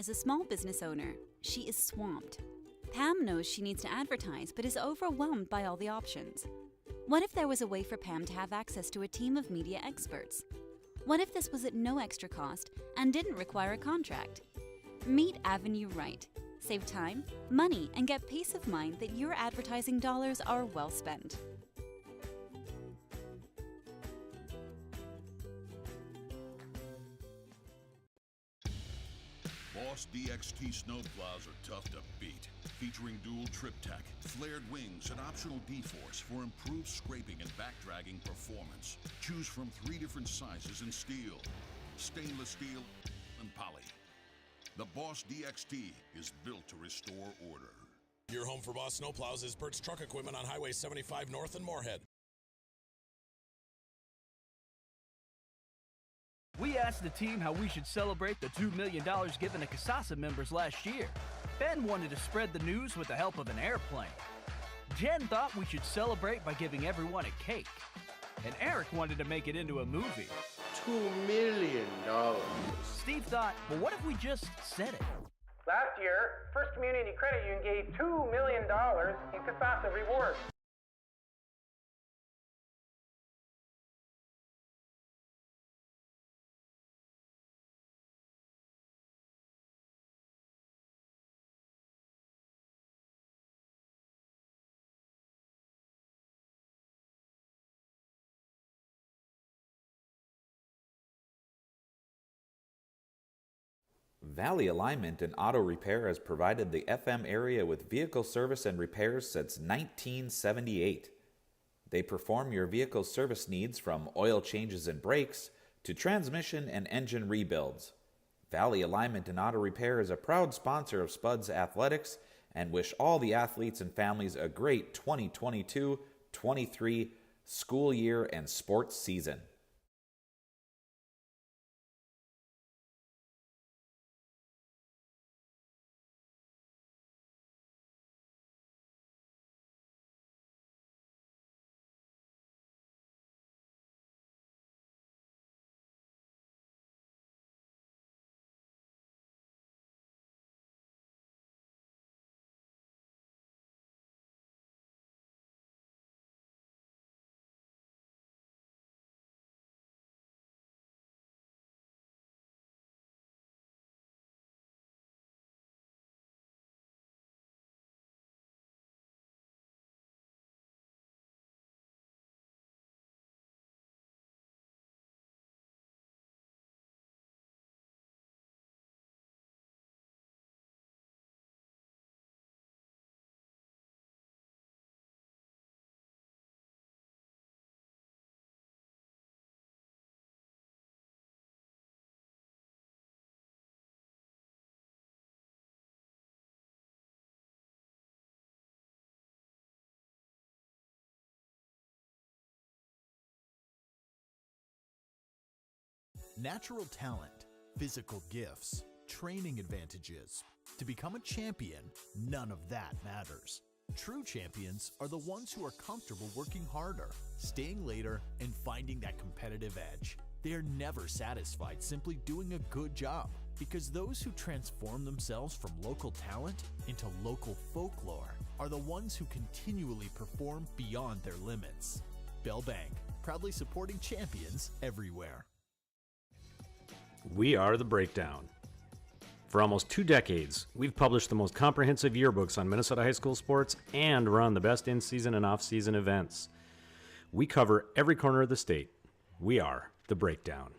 As a small business owner, she is swamped. Pam knows she needs to advertise but is overwhelmed by all the options. What if there was a way for Pam to have access to a team of media experts? What if this was at no extra cost and didn't require a contract? Meet Avenue Right. Save time, money, and get peace of mind that your advertising dollars are well spent. Boss DXT snowplows are tough to beat. Featuring dual trip tech, flared wings, and optional D-force for improved scraping and backdragging performance. Choose from 3 different sizes in steel, stainless steel, and poly. The Boss DXT is built to restore order. Your home for Boss snowplows is Bert's Truck Equipment on Highway 75 North in Moorhead. We asked the team how we should celebrate the $2 million given to CASASA members last year. Ben wanted to spread the news with the help of an airplane. Jen thought we should celebrate by giving everyone a cake. And Eric wanted to make it into a movie. $2 million. Steve thought, well, what if we just said it? Last year, First Community Credit Union gave $2 million in CASASA rewards. Valley Alignment and Auto Repair has provided the FM area with vehicle service and repairs since 1978. They perform your vehicle service needs from oil changes and brakes to transmission and engine rebuilds. Valley Alignment and Auto Repair is a proud sponsor of Spuds Athletics and wish all the athletes and families a great 2022-23 school year and sports season. Natural talent, physical gifts, training advantages. To become a champion, none of that matters. True champions are the ones who are comfortable working harder, staying later, and finding that competitive edge. They are never satisfied simply doing a good job, because those who transform themselves from local talent into local folklore are the ones who continually perform beyond their limits. Bell Bank, proudly supporting champions everywhere. We are The Breakdown. For almost 2 decades, we've published the most comprehensive yearbooks on Minnesota high school sports and run the best in-season and off-season events. We cover every corner of the state. We are The Breakdown.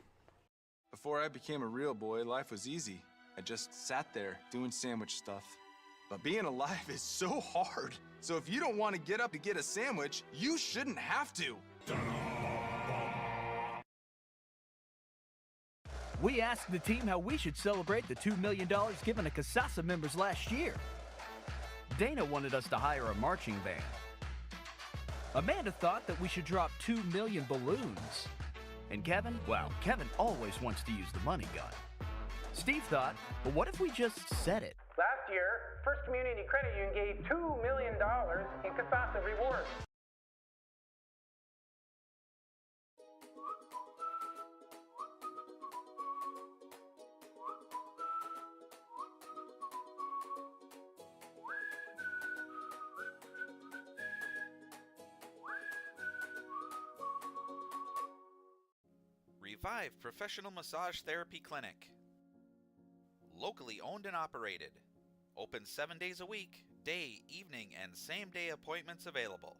Before I became a real boy, life was easy. I just sat there doing sandwich stuff. But being alive is so hard. So if you don't want to get up to get a sandwich, you shouldn't have to. We asked the team how we should celebrate the $2 million given to CASASA members last year. Dana wanted us to hire a marching band. Amanda thought that we should drop 2 million balloons. And Kevin, well, Kevin always wants to use the money gun. Steve thought, well, what if we just said it? Last year, First Community Credit Union gave $2 million in CASASA rewards. Revive Professional Massage Therapy Clinic. Locally owned and operated. Open 7 days a week, day, evening, and same-day appointments available.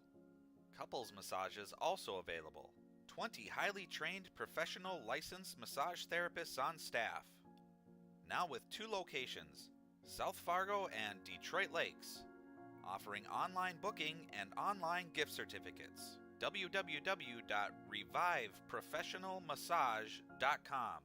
Couples massages also available. 20 highly trained professional licensed massage therapists on staff. Now with 2 locations, South Fargo and Detroit Lakes, offering online booking and online gift certificates. www.reviveprofessionalmassage.com.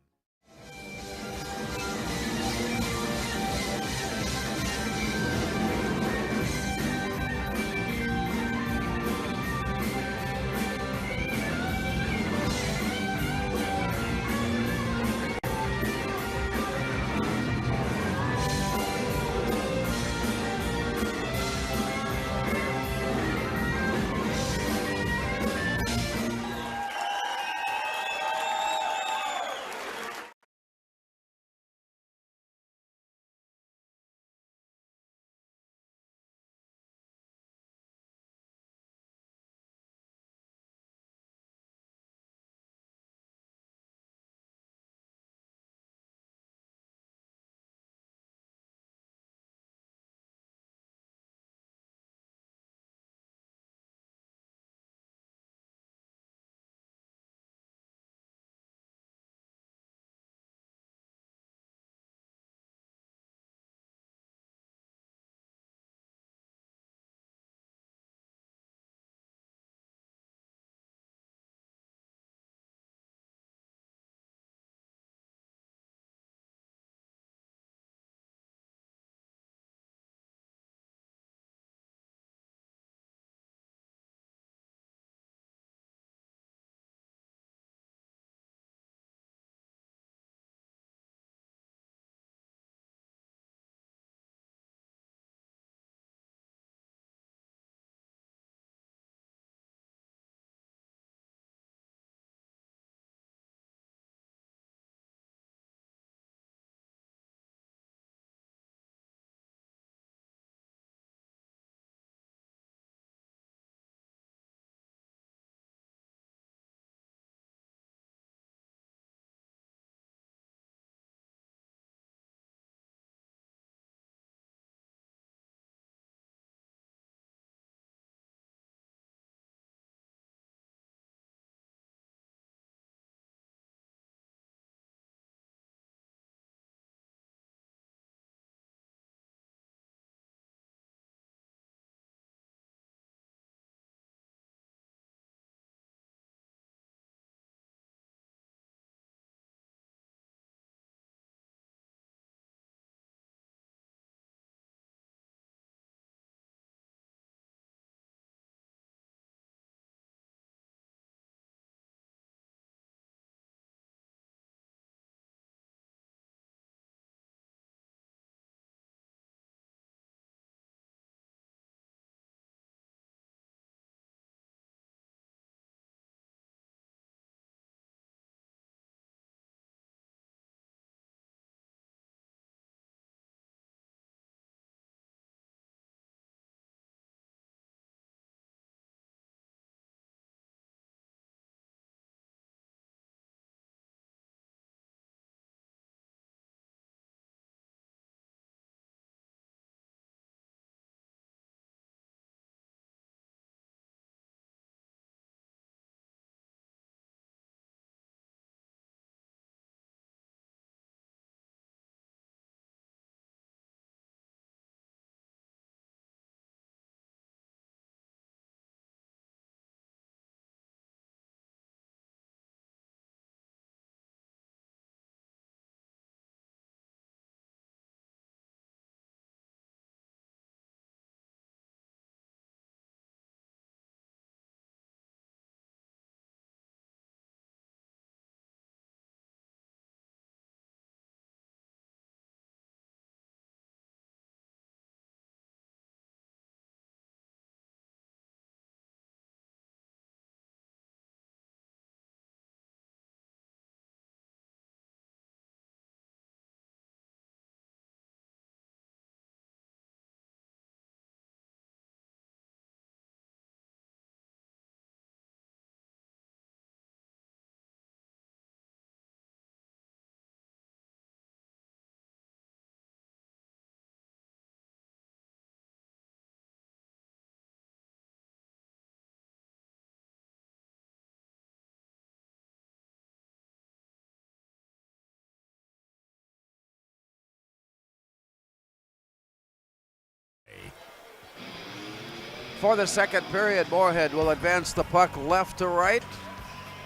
for the second period. Moorhead will advance the puck left to right.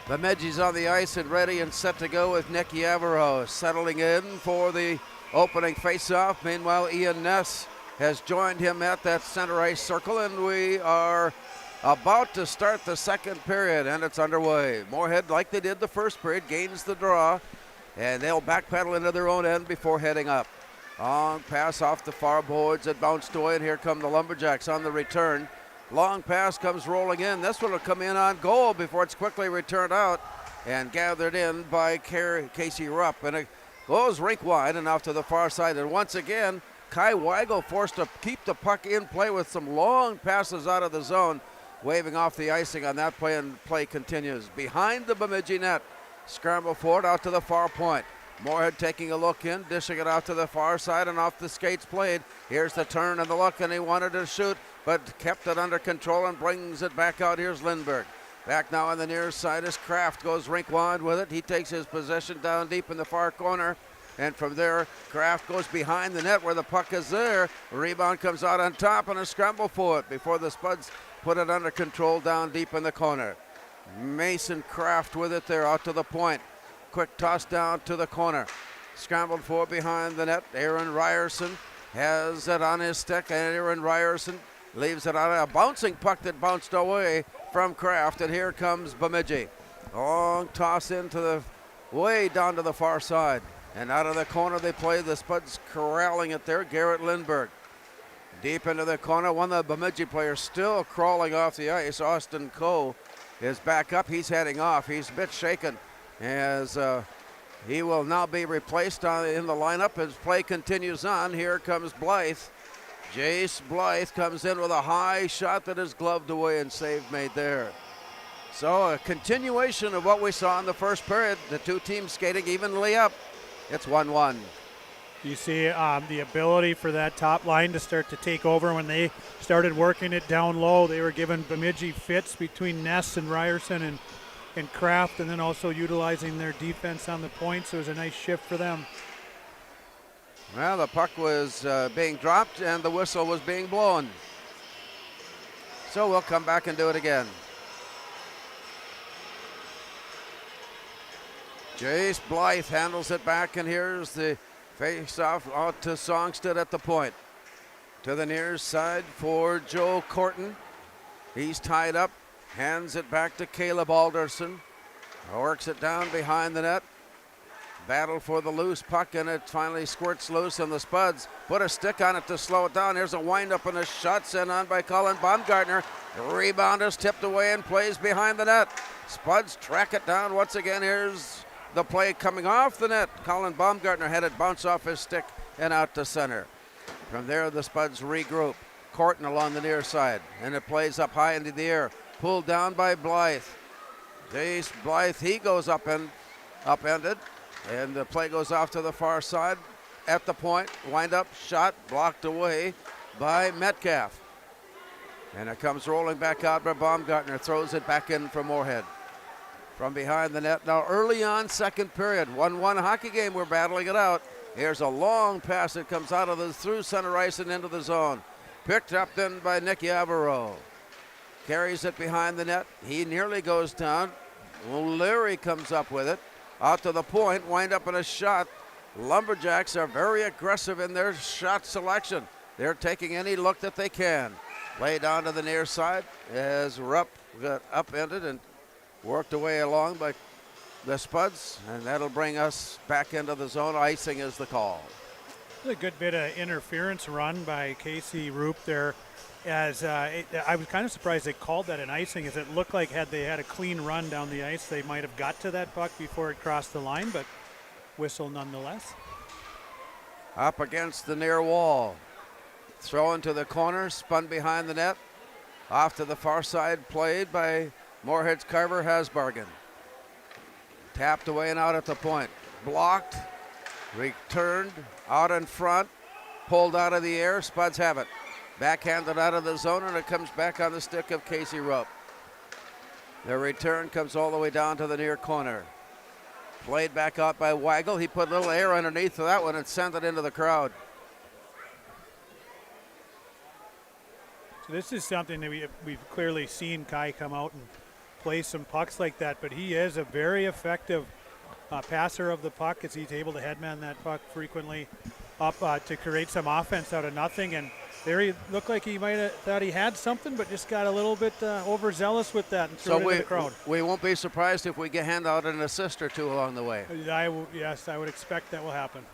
Bemidji's on the ice and ready and set to go with Nick Yavaro settling in for the opening faceoff. Meanwhile, Ian Ness has joined him at that center ice circle, and we are about to start the second period, and it's underway. Moorhead, like they did the first period, gains the draw, and they'll backpedal into their own end before heading up. Long pass off the far boards. It bounced away, and here come the Lumberjacks on the return. Long pass comes rolling in. This one will come in on goal before it's quickly returned out and gathered in by Casey Rupp. And it goes rink wide and off to the far side. And once again, Kai Weigel forced to keep the puck in play with some long passes out of the zone, waving off the icing on that play, and play continues. Behind the Bemidji net, scramble forward out to the far point. Moorhead taking a look in, dishing it out to the far side and off the skates played. Here's the turn and the look, and he wanted to shoot, but kept it under control and brings it back out. Here's Lindberg. Back now on the near side as Kraft goes rink wide with it. He takes his position down deep in the far corner. And from there, Kraft goes behind the net where the puck is there. Rebound comes out on top and a scramble for it before the Spuds put it under control down deep in the corner. Mason Kraft with it there out to the point. Quick toss down to the corner. Scrambled for behind the net. Aaron Ryerson has it on his stick, and Aaron Ryerson leaves it on a bouncing puck that bounced away from Kraft, and here comes Bemidji. Long toss into the way down to the far side. And out of the corner they play. The Spuds corralling it there. Garrett Lindberg deep into the corner. One of the Bemidji players still crawling off the ice. Austin Coe is back up. He's heading off. He's a bit shaken as he will now be replaced in the lineup as play continues on. Here comes Blythe. Jace Blythe comes in with a high shot that is gloved away and save made there. So a continuation of what we saw in the first period. The two teams skating evenly up. It's 1-1. You see the ability for that top line to start to take over. When they started working it down low, they were giving Bemidji fits between Ness and Ryerson and Kraft, and then also utilizing their defense on the point. So it was a nice shift for them. Well, the puck was being dropped and the whistle was being blown. So we'll come back and do it again. Jace Blythe handles it back, and here's the face-off out to Songstead at the point. To the near side for Joe Corton. He's tied up, hands it back to Caleb Alderson. Works it down behind the net. Battle for the loose puck, and it finally squirts loose, and the Spuds put a stick on it to slow it down. Here's a wind-up, and a shot sent on by Colin Baumgartner. The rebound is tipped away and plays behind the net. Spuds track it down once again. Here's the play coming off the net. Colin Baumgartner had it bounce off his stick and out to center. From there, the Spuds regroup. Corton along the near side, and it plays up high into the air. Pulled down by Blythe. Jace Blythe, he goes upended, and the play goes off to the far side. At the point, wind up, shot, blocked away by Metcalf. And it comes rolling back out by Baumgartner, throws it back in for Moorhead. From behind the net. Now early on, second period, 1-1 hockey game, we're battling it out. Here's a long pass that comes out of through center ice and into the zone. Picked up then by Nick Yavaro. Carries it behind the net. He nearly goes down. O'Leary comes up with it. Out to the point, wind up in a shot. Lumberjacks are very aggressive in their shot selection. They're taking any look that they can. Play down to the near side as Rupp got upended and worked away along by the Spuds, and that'll bring us back into the zone. Icing is the call. A good bit of interference run by Casey Roop there. As I was kind of surprised they called that an icing, as it looked like had they had a clean run down the ice, they might have got to that puck before it crossed the line, but whistle nonetheless. Up against the near wall. Throw into the corner, spun behind the net. Off to the far side, played by Moorhead's Carver Hasbargen. Tapped away and out at the point. Blocked, returned, out in front, pulled out of the air. Spuds have it. Backhanded out of the zone, and it comes back on the stick of Casey Rupp. The return comes all the way down to the near corner. Played back out by Weigel. He put a little air underneath that one and sent it into the crowd. So this is something that we've clearly seen Kai come out and play some pucks like that, but he is a very effective passer of the puck as he's able to headman that puck frequently up to create some offense out of nothing. And there he looked like he might have thought he had something, but just got a little bit overzealous with that and threw it into the crowd. We won't be surprised if we get hand out an assist or two along the way. Yes, I would expect that will happen.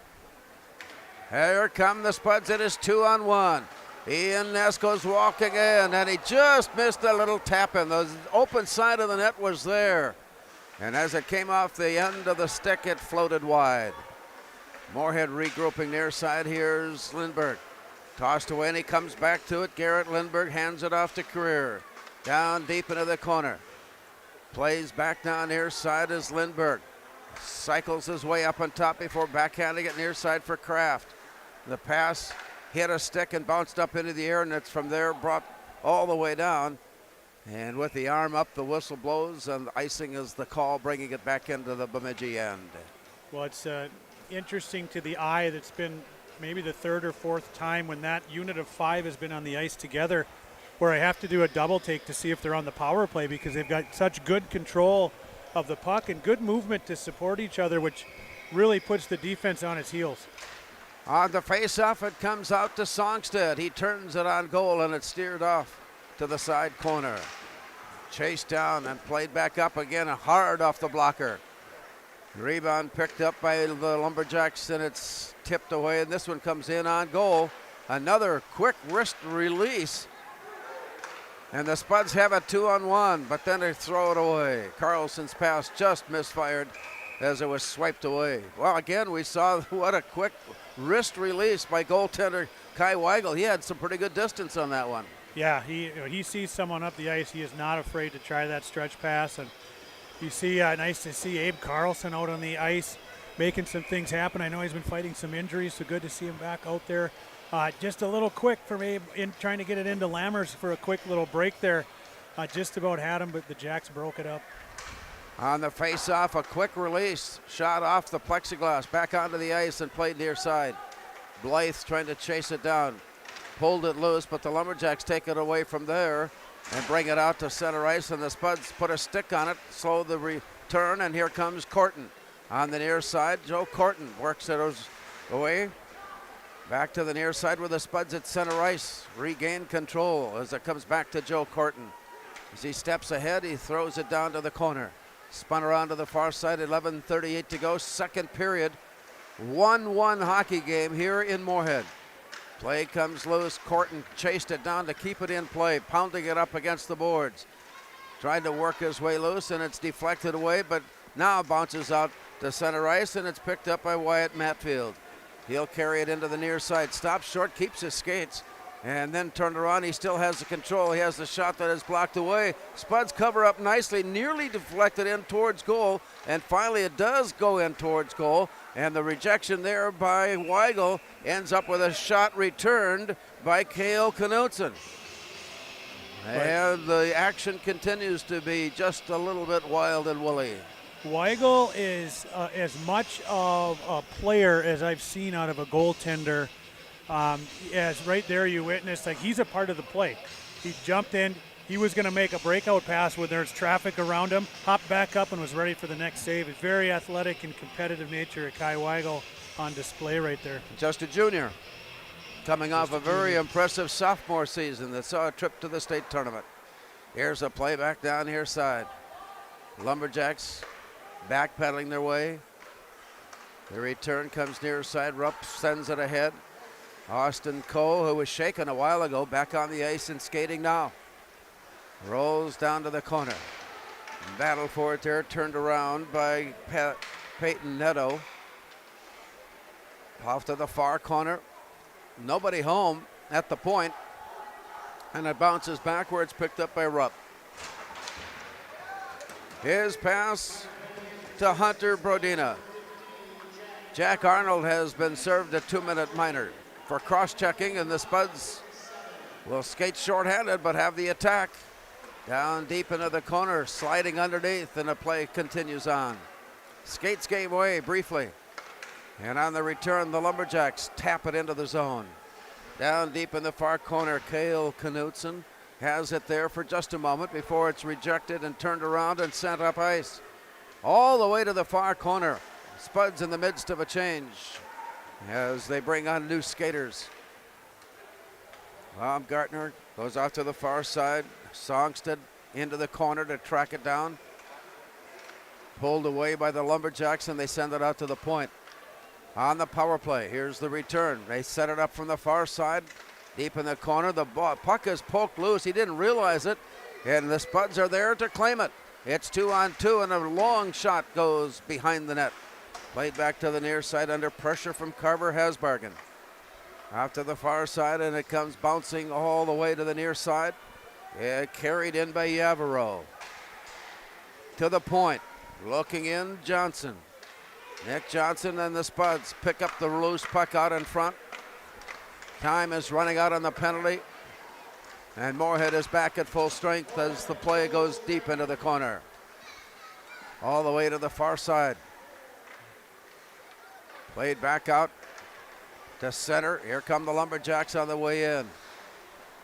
Here come the Spuds. It is 2-on-1. Ian Ness goes walking in, and he just missed a little tap in. The open side of the net was there. And as it came off the end of the stick, it floated wide. Moorhead regrouping near side. Here's Lindbergh. Tossed away, and he comes back to it. Garrett Lindbergh hands it off to Career. Down deep into the corner. Plays back down near side as Lindbergh. Cycles his way up on top before backhanding it near side for Kraft. The pass hit a stick and bounced up into the air, and it's from there brought all the way down. And with the arm up, the whistle blows, and icing is the call, bringing it back into the Bemidji end. Well, it's interesting to the eye. That's been maybe the third or fourth time when that unit of 5 has been on the ice together where I have to do a double take to see if they're on the power play, because they've got such good control of the puck and good movement to support each other, which really puts the defense on its heels. On the face-off, it comes out to Songstead. He turns it on goal, and it's steered off to the side corner. Chased down and played back up again, hard off the blocker. Rebound picked up by the Lumberjacks, and it's tipped away, and this one comes in on goal. Another quick wrist release, and the Spuds have a 2-on-1, but then they throw it away. Carlson's pass just misfired as it was swiped away. Well, again, we saw what a quick wrist release by goaltender Kai Weigel. He had some pretty good distance on that one. Yeah, he sees someone up the ice. He is not afraid to try that stretch pass. And you see, nice to see Abe Carlson out on the ice making some things happen. I know he's been fighting some injuries, so good to see him back out there. Just a little quick from Abe in trying to get it into Lammers for a quick little break there. Just about had him, but the Jacks broke it up. On the face-off, a quick release. Shot off the plexiglass, back onto the ice and played near side. Blythe trying to chase it down. Pulled it loose, but the Lumberjacks take it away from there and bring it out to center ice, and the Spuds put a stick on it, slow the return, and here comes Corton. On the near side, Joe Corton works it away. Back to the near side with the Spuds at center ice. Regain control as it comes back to Joe Corton. As he steps ahead, he throws it down to the corner. Spun around to the far side, 11:38 to go, second period. 1-1 hockey game here in Moorhead. Play comes loose. Corton chased it down to keep it in play, pounding it up against the boards. Tried to work his way loose, and it's deflected away, but now bounces out to center ice, and it's picked up by Wyatt Matfield. He'll carry it into the near side. Stops short, keeps his skates, and then turned around. He still has the control. He has the shot that is blocked away. Spuds cover up nicely, nearly deflected in towards goal, and finally it does go in towards goal. And the rejection there by Weigel ends up with a shot returned by Cale Knutson. And the action continues to be just a little bit wild and woolly. Weigel is as much of a player as I've seen out of a goaltender. As right there you witnessed, like he's a part of the play. He jumped in. He was going to make a breakout pass when there's traffic around him, hopped back up and was ready for the next save. It's very athletic and competitive nature of Kai Weigel on display right there. Just a junior, coming off a very impressive sophomore season that saw a trip to the state tournament. Here's a play back down here side. Lumberjacks backpedaling their way. The return comes near side. Rupp sends it ahead. Austin Cole, who was shaken a while ago, back on the ice and skating now. Rolls down to the corner. Battle for it there, turned around by Peyton Neto. Off to the far corner. Nobody home at the point. And it bounces backwards, picked up by Rupp. His pass to Hunter Brodina. Jack Arnold has been served a 2-minute minor for cross-checking, and the Spuds will skate shorthanded but have the attack. Down deep into the corner, sliding underneath, and the play continues on. Skates gave way briefly. And on the return, the Lumberjacks tap it into the zone. Down deep in the far corner, Cale Knutson has it there for just a moment before it's rejected and turned around and sent up ice. All the way to the far corner. Spuds in the midst of a change as they bring on new skaters. Baumgartner goes off to the far side. Songstead into the corner to track it down. Pulled away by the Lumberjacks, and they send it out to the point. On the power play, here's the return. They set it up from the far side, deep in the corner. The puck is poked loose. He didn't realize it, and the Spuds are there to claim it. It's 2-on-2, and a long shot goes behind the net. Played back to the near side under pressure from Carver Hasbargen. Out to the far side, and it comes bouncing all the way to the near side. Carried in by Yavaro. To the point, looking in, Johnson. Nick Johnson and the Spuds pick up the loose puck out in front. Time is running out on the penalty. And Moorhead is back at full strength as the play goes deep into the corner. All the way to the far side. Played back out to center. Here come the Lumberjacks on the way in.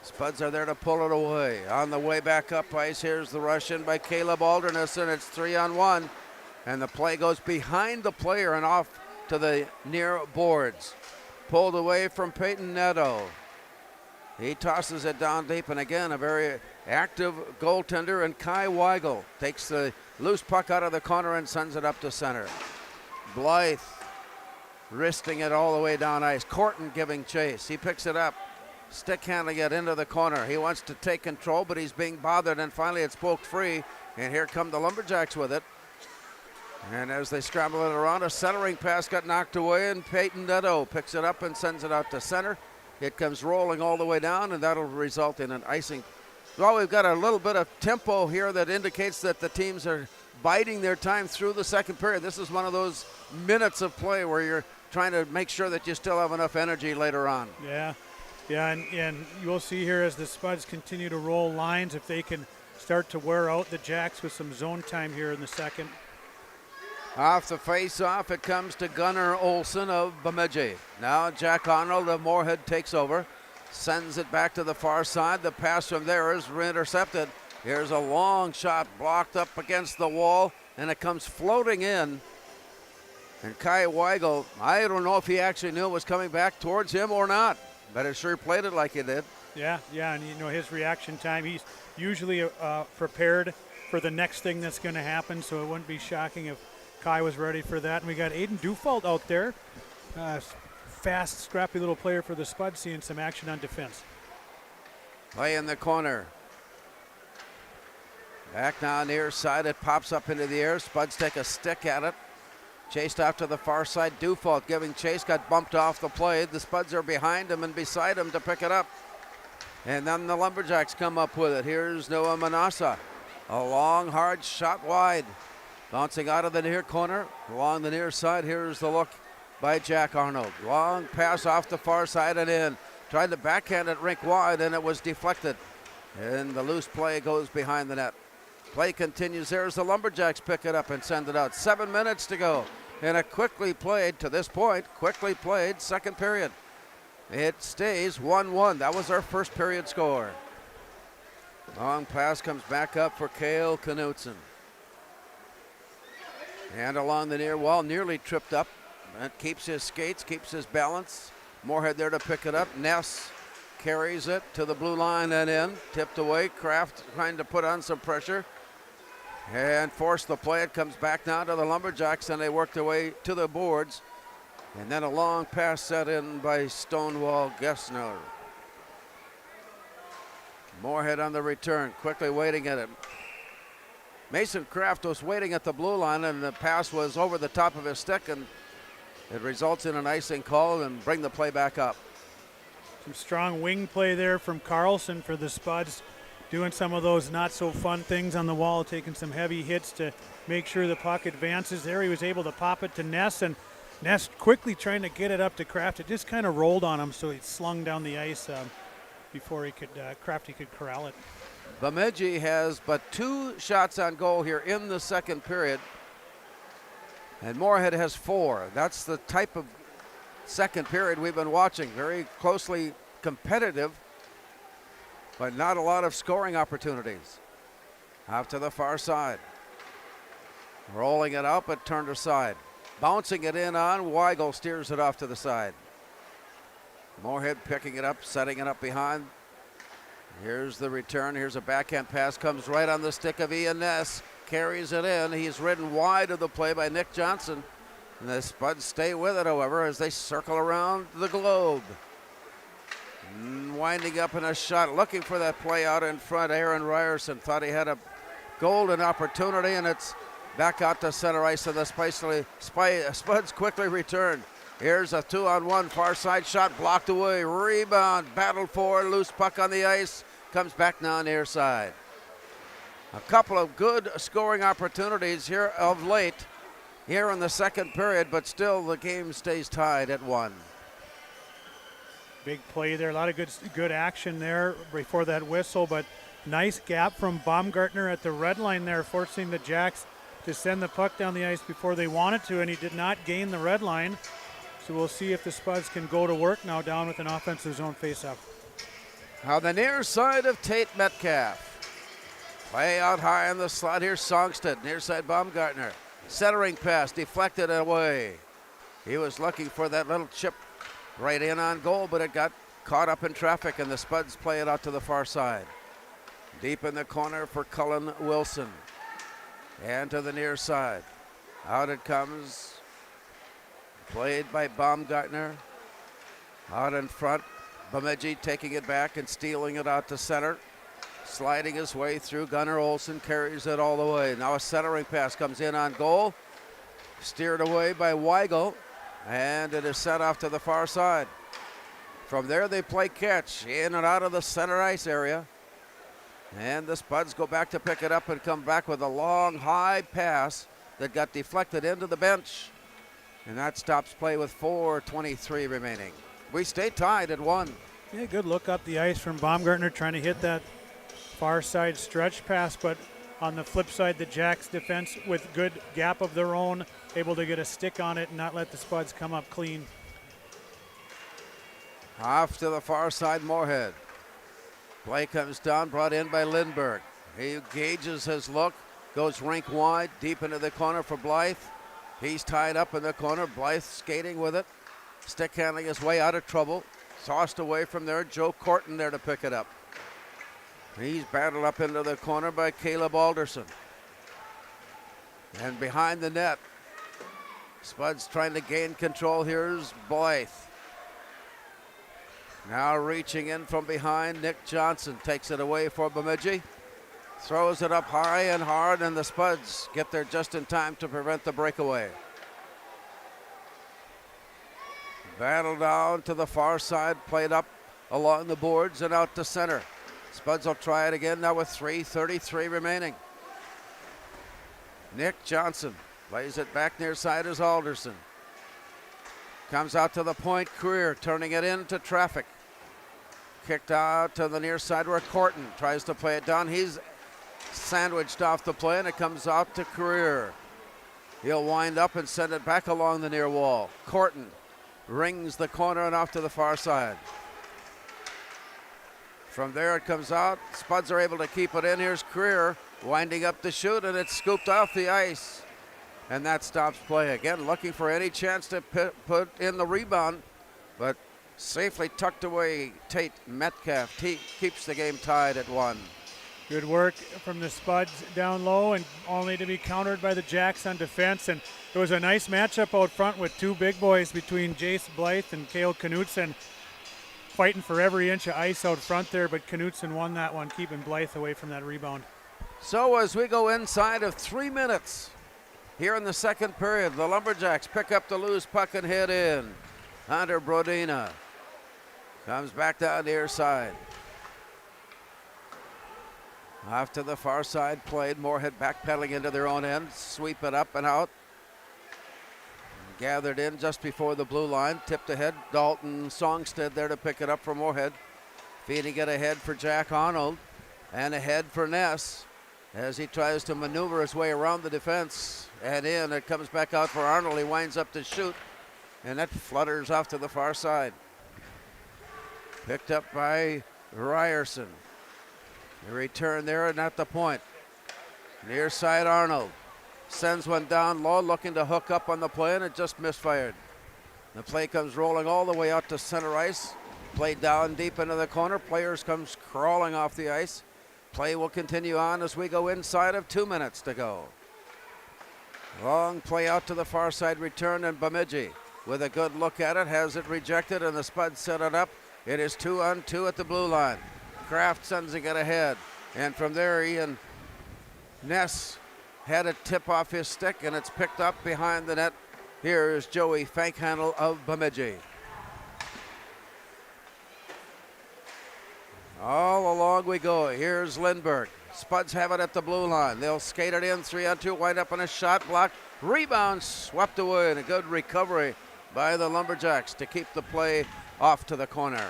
Spuds are there to pull it away. On the way back up ice, here's the rush in by Caleb Alderness, and it's 3-on-1. And the play goes behind the player and off to the near boards. Pulled away from Peyton Neto. He tosses it down deep, and again, a very active goaltender, and Kai Weigel takes the loose puck out of the corner and sends it up to center. Blythe wristing it all the way down ice. Corton giving chase. He picks it up, stick handling it into the corner. He wants to take control, but he's being bothered, and finally it's poked free, and here come the Lumberjacks with it. And as they scramble it around, a centering pass got knocked away, and Peyton Neto picks it up and sends it out to center. It comes rolling all the way down, and that'll result in an icing. Well, we've got a little bit of tempo here that indicates that the teams are biding their time through the second period. This is one of those minutes of play where you're trying to make sure that you still have enough energy later on. Yeah, and you'll see here as the Spuds continue to roll lines, if they can start to wear out the Jacks with some zone time here in the second. Off the face-off, it comes to Gunnar Olsen of Bemidji. Now Jack Arnold of Moorhead takes over, sends it back to the far side. The pass from there is intercepted. Here's a long shot blocked up against the wall, and it comes floating in. And Kai Weigel, I don't know if he actually knew it was coming back towards him or not, but it sure played it like he did. Yeah, and you know his reaction time, he's usually prepared for the next thing that's going to happen, so it wouldn't be shocking if Kai was ready for that. And we got Aiden Dufault out there. Fast, scrappy little player for the Spuds, seeing some action on defense. Play in the corner. Back now near side, it pops up into the air. Spuds take a stick at it. Chased off to the far side. Dufault giving chase, got bumped off the play. The Spuds are behind him and beside him to pick it up. And then the Lumberjacks come up with it. Here's Noah Manassa. A long, hard shot wide. Bouncing out of the near corner, along the near side. Here's the look by Jack Arnold. Long pass off the far side and in. Tried to backhand it rink wide, and it was deflected. And the loose play goes behind the net. Play continues. There's the Lumberjacks pick it up and send it out. 7 minutes to go. And a quickly played, to this point, quickly played second period. It stays 1-1. That was our first period score. Long pass comes back up for Cale Knutson. And along the near wall, nearly tripped up. That keeps his skates, keeps his balance. Moorhead there to pick it up. Ness carries it to the blue line and in. Tipped away. Kraft trying to put on some pressure and force the play. It comes back now to the Lumberjacks, and they work their way to the boards. And then a long pass set in by Stonewall Gessner. Moorhead on the return, quickly waiting at it. Mason Kraft was waiting at the blue line, and the pass was over the top of his stick, and it results in an icing call and bring the play back up. Some strong wing play there from Carlson for the Spuds, doing some of those not so fun things on the wall, taking some heavy hits to make sure the puck advances. There he was able to pop it to Ness, and Ness quickly trying to get it up to Kraft. It just kind of rolled on him, so he slung down the ice before he could Crafty could corral it. Bemidji has but 2 shots on goal here in the second period, and Moorhead has 4. That's the type of second period we've been watching. Very closely competitive, but not a lot of scoring opportunities. Out to the far side. Rolling it up, but turned aside. Bouncing it in on, Weigel steers it off to the side. Moorhead picking it up, setting it up behind. Here's the return. Here's a backhand pass. Comes right on the stick of Ian Ness. Carries it in. He's ridden wide of the play by Nick Johnson. And the Spuds stay with it, however, as they circle around the globe. Winding up in a shot, looking for that play out in front. Aaron Ryerson thought he had a golden opportunity, and it's back out to center ice, and the Spuds quickly return. Here's a 2-on-1 far side shot, blocked away. Rebound, battled for, loose puck on the ice. Comes back now near side. A couple of good scoring opportunities here of late, here in the second period, but still the game stays tied at 1. Big play there, a lot of good action there before that whistle, but nice gap from Baumgartner at the red line there, forcing the Jacks to send the puck down the ice before they wanted to, and he did not gain the red line. So we'll see if the Spuds can go to work now down with an offensive zone faceoff. On the near side of Tate Metcalf. Play out high on the slot. Here's Songstead, near side Baumgartner. Centering pass, deflected away. He was looking for that little chip right in on goal, but it got caught up in traffic, and the Spuds play it out to the far side. Deep in the corner for Cullen Wilson. And to the near side. Out it comes. Played by Baumgartner. Out in front, Bemidji taking it back and stealing it out to center. Sliding his way through, Gunnar Olsen carries it all the way. Now a centering pass comes in on goal. Steered away by Weigel, and it is set off to the far side. From there they play catch in and out of the center ice area. And the Spuds go back to pick it up and come back with a long, high pass that got deflected into the bench. And that stops play with 4:23 remaining. We stay tied at 1. Yeah, good look up the ice from Baumgartner trying to hit that far side stretch pass, but on the flip side, the Jacks defense with good gap of their own, able to get a stick on it and not let the Spuds come up clean. Off to the far side, Moorhead. Play comes down, brought in by Lindbergh. He gauges his look, goes rink wide, deep into the corner for Blythe. He's tied up in the corner. Blythe skating with it. Stick handling his way out of trouble. Tossed away from there. Joe Corton there to pick it up. He's battled up into the corner by Caleb Alderson. And behind the net, Spuds trying to gain control. Here's Blythe. Now reaching in from behind, Nick Johnson takes it away for Bemidji. Throws it up high and hard, and the Spuds get there just in time to prevent the breakaway. Battle down to the far side, played up along the boards and out to center. Spuds will try it again now with 3:33 remaining. Nick Johnson lays it back near side as Alderson. Comes out to the point, Creer turning it into traffic. Kicked out to the near side where Corton tries to play it down. He's sandwiched off the play, and it comes out to Creer. He'll wind up and send it back along the near wall. Corton rings the corner and off to the far side. From there it comes out. Spuds are able to keep it in. Here's Creer winding up the shoot, and it's scooped off the ice. And that stops play. Again, looking for any chance to put in the rebound, but safely tucked away. Tate Metcalf keeps the game tied at 1. Good work from the Spuds down low, and only to be countered by the Jacks on defense. And it was a nice matchup out front with two big boys between Jace Blythe and Cale Knutson, fighting for every inch of ice out front there, but Knutson won that one, keeping Blythe away from that rebound. So as we go inside of 3 minutes here in the second period, the Lumberjacks pick up the loose puck and head in. Hunter Brodina comes back down the near side. Off to the far side, played. Moorhead backpedaling into their own end. Sweep it up and out. Gathered in just before the blue line. Tipped ahead. Dalton Songstead there to pick it up for Moorhead. Feeding it ahead for Jack Arnold. And ahead for Ness as he tries to maneuver his way around the defense. And in. It comes back out for Arnold. He winds up to shoot. And that flutters off to the far side. Picked up by Ryerson. The return there and at the point. Near side Arnold. Sends one down low, looking to hook up on the play, and it just misfired. The play comes rolling all the way out to center ice. Play down deep into the corner. Players comes crawling off the ice. Play will continue on as we go inside of 2 minutes to go. Long play out to the far side return, and Bemidji with a good look at it has it rejected, and the Spuds set it up. It is 2-on-2 at the blue line. Kraft sends it ahead, and from there Ian Ness had it tip off his stick, and it's picked up behind the net. Here is Joey Fankhandel of Bemidji. All along we go. Here's Lindbergh. Spuds have it at the blue line. They'll skate it in 3-on-2, wind up on a shot block. Rebound swept away, and a good recovery by the Lumberjacks to keep the play off to the corner.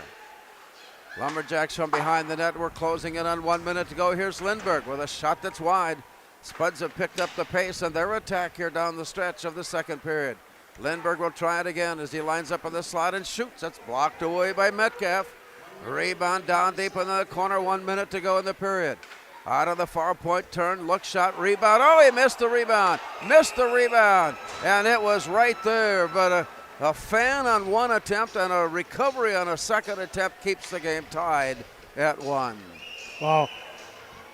Lumberjacks from behind the net. We're closing in on 1 minute to go. Here's Lindbergh with a shot that's wide. Spuds have picked up the pace and their attack here down the stretch of the second period. Lindbergh will try it again as he lines up in the slot and shoots. That's blocked away by Metcalf. Rebound down deep in the corner. 1 minute to go in the period. Out of the far point, turn, look, shot, rebound. Oh, he missed the rebound. Missed the rebound. And it was right there. But a fan on one attempt and a recovery on a second attempt keeps the game tied at 1. Wow.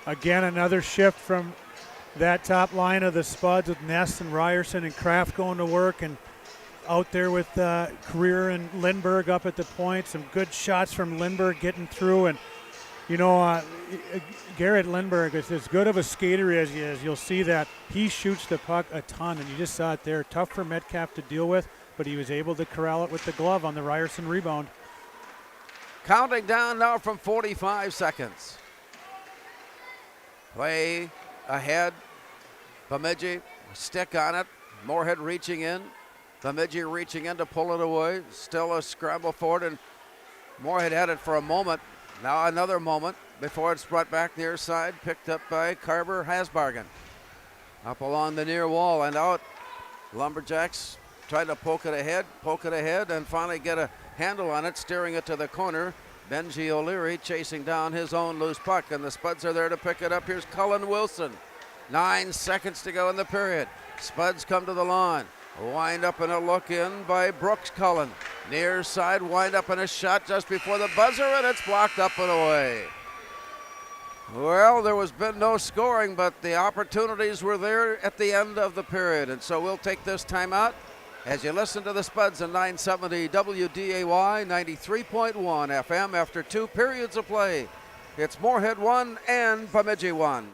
Again, another shift from that top line of the Spuds with Ness and Ryerson and Kraft going to work, and out there with Career and Lindbergh up at the point. Some good shots from Lindbergh getting through. And, you know, Garrett Lindbergh is as good of a skater as he is. You'll see that he shoots the puck a ton, and you just saw it there. Tough for Metcalf to deal with, but he was able to corral it with the glove on the Ryerson rebound. Counting down now from 45 seconds. Play ahead. Bemidji, stick on it. Moorhead reaching in. Bemidji reaching in to pull it away. Still a scramble forward, and Moorhead had it for a moment. Now another moment before it's brought back near side. Picked up by Carver Hasbargen. Up along the near wall and out. Lumberjacks tried to poke it ahead, and finally get a handle on it, steering it to the corner. Benji O'Leary chasing down his own loose puck, and the Spuds are there to pick it up. Here's Cullen Wilson. 9 seconds to go in the period. Spuds come to the line. Wind up and a look in by Brooks Cullen. Near side, wind up and a shot just before the buzzer, and it's blocked up and away. Well, there was been no scoring, but the opportunities were there at the end of the period, and so we'll take this timeout as you listen to the Spuds on 970 WDAY 93.1 FM after 2 periods of play. It's Moorhead 1 and Bemidji 1.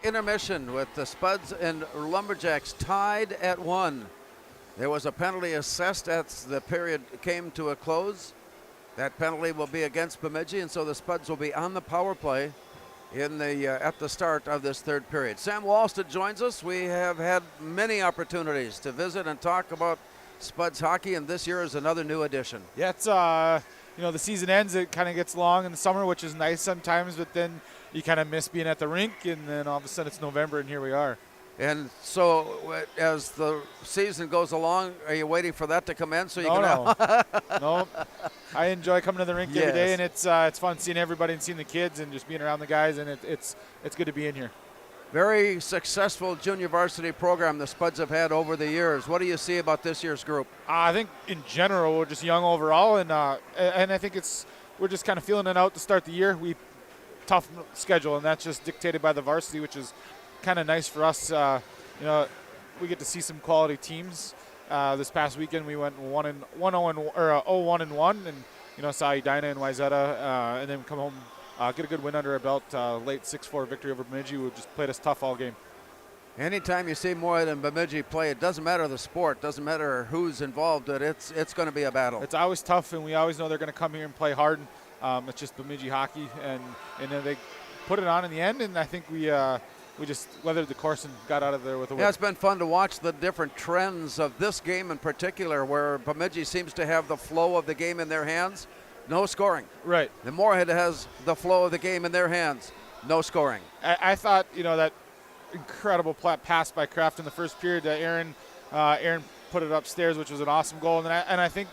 Intermission with the Spuds and Lumberjacks tied at 1. There was a penalty assessed as the period came to a close. That penalty will be against Bemidji, and so the Spuds will be on the power play in the at the start of this third period. Sam Wallstead joins us. We have had many opportunities to visit and talk about Spuds hockey, and this year is another new addition. Yeah, it's the season ends. It kind of gets long in the summer, which is nice sometimes, but then you kind of miss being at the rink, and then all of a sudden it's November, and here we are. And so, as the season goes along, are you waiting for that to commence so you can? No, I enjoy coming to the rink every day, and it's fun seeing everybody and seeing the kids and just being around the guys, and it's good to be in here. Very successful junior varsity program the Spuds have had over the years. What do you see about this year's group? I think in general we're just young overall, and I think we're just kind of feeling it out to start the year. Tough schedule, and that's just dictated by the varsity, which is kind of nice for us. We get to see some quality teams. This past weekend we went 0-1, and saw Edina and Wayzata, and then come home, get a good win under our belt. Late 6-4 victory over Bemidji, who just played us tough all game. Anytime you see Moorhead and Bemidji play, it doesn't matter the sport, doesn't matter who's involved. It's going to be a battle. It's always tough, and we always know they're going to come here and play hard. It's just Bemidji hockey, and then they put it on in the end, and I think we just weathered the course and got out of there with a win. Yeah, it's been fun to watch the different trends of this game in particular, where Bemidji seems to have the flow of the game in their hands, no scoring. Right. The Moorhead has the flow of the game in their hands, no scoring. I thought, that incredible pass by Kraft in the first period, Aaron put it upstairs, which was an awesome goal, and I think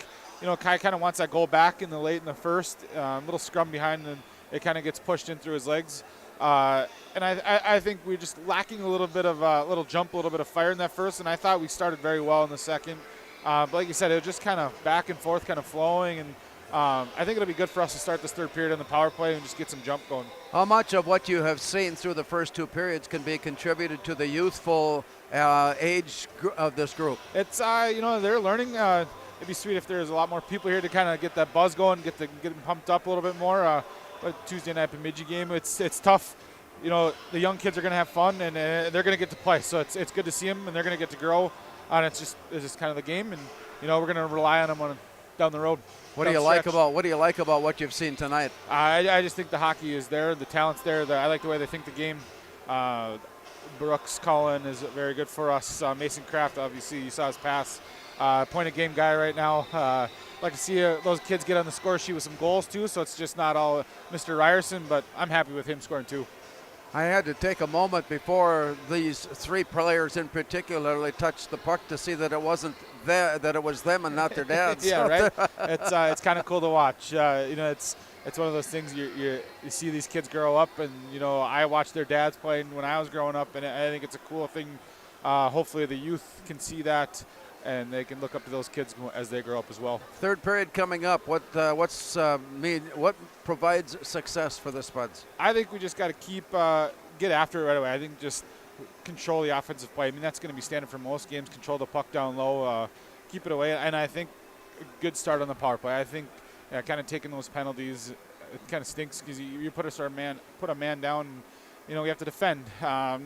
Kai kind of wants that goal back in the first, little scrum behind, and it kind of gets pushed in through his legs. And I think we're just lacking a little bit of a little jump, a little bit of fire in that first, and I thought we started very well in the second. But like you said, it was just kind of back and forth, kind of flowing, and I think it'll be good for us to start this third period on the power play and just get some jump going. How much of what you have seen through the first two periods can be contributed to the youthful age of this group? It's, they're learning. It'd be sweet if there's a lot more people here to kind of get that buzz going, get them pumped up a little bit more. Tuesday night Bemidji game, it's tough. The young kids are going to have fun, and they're going to get to play. So it's good to see them, and they're going to get to grow. And it's just kind of the game, and we're going to rely on them down the road. What do you like about what you've seen tonight? I just think the hockey is there, the talent's there. I like the way they think the game. Brooks Cullen is very good for us. Mason Kraft, obviously, you saw his pass. Point of game guy right now. Like to see those kids get on the score sheet with some goals too, so it's just not all Mr. Ryerson, but I'm happy with him scoring too. I had to take a moment before these three players in particular touched the puck to see that it wasn't that it was them and not their dads. Yeah, right. It's kind of cool to watch. It's one of those things you see these kids grow up, and I watched their dads playing when I was growing up, and I think it's a cool thing. Hopefully the youth can see that, and they can look up to those kids as they grow up as well. Third period coming up. What provides success for the Spuds? I think we just got to get after it right away. I think just control the offensive play. I mean, that's going to be standard for most games. Control the puck down low, keep it away, and I think a good start on the power play. I think kind of taking those penalties, it kind of stinks because you put a man down. And, we have to defend.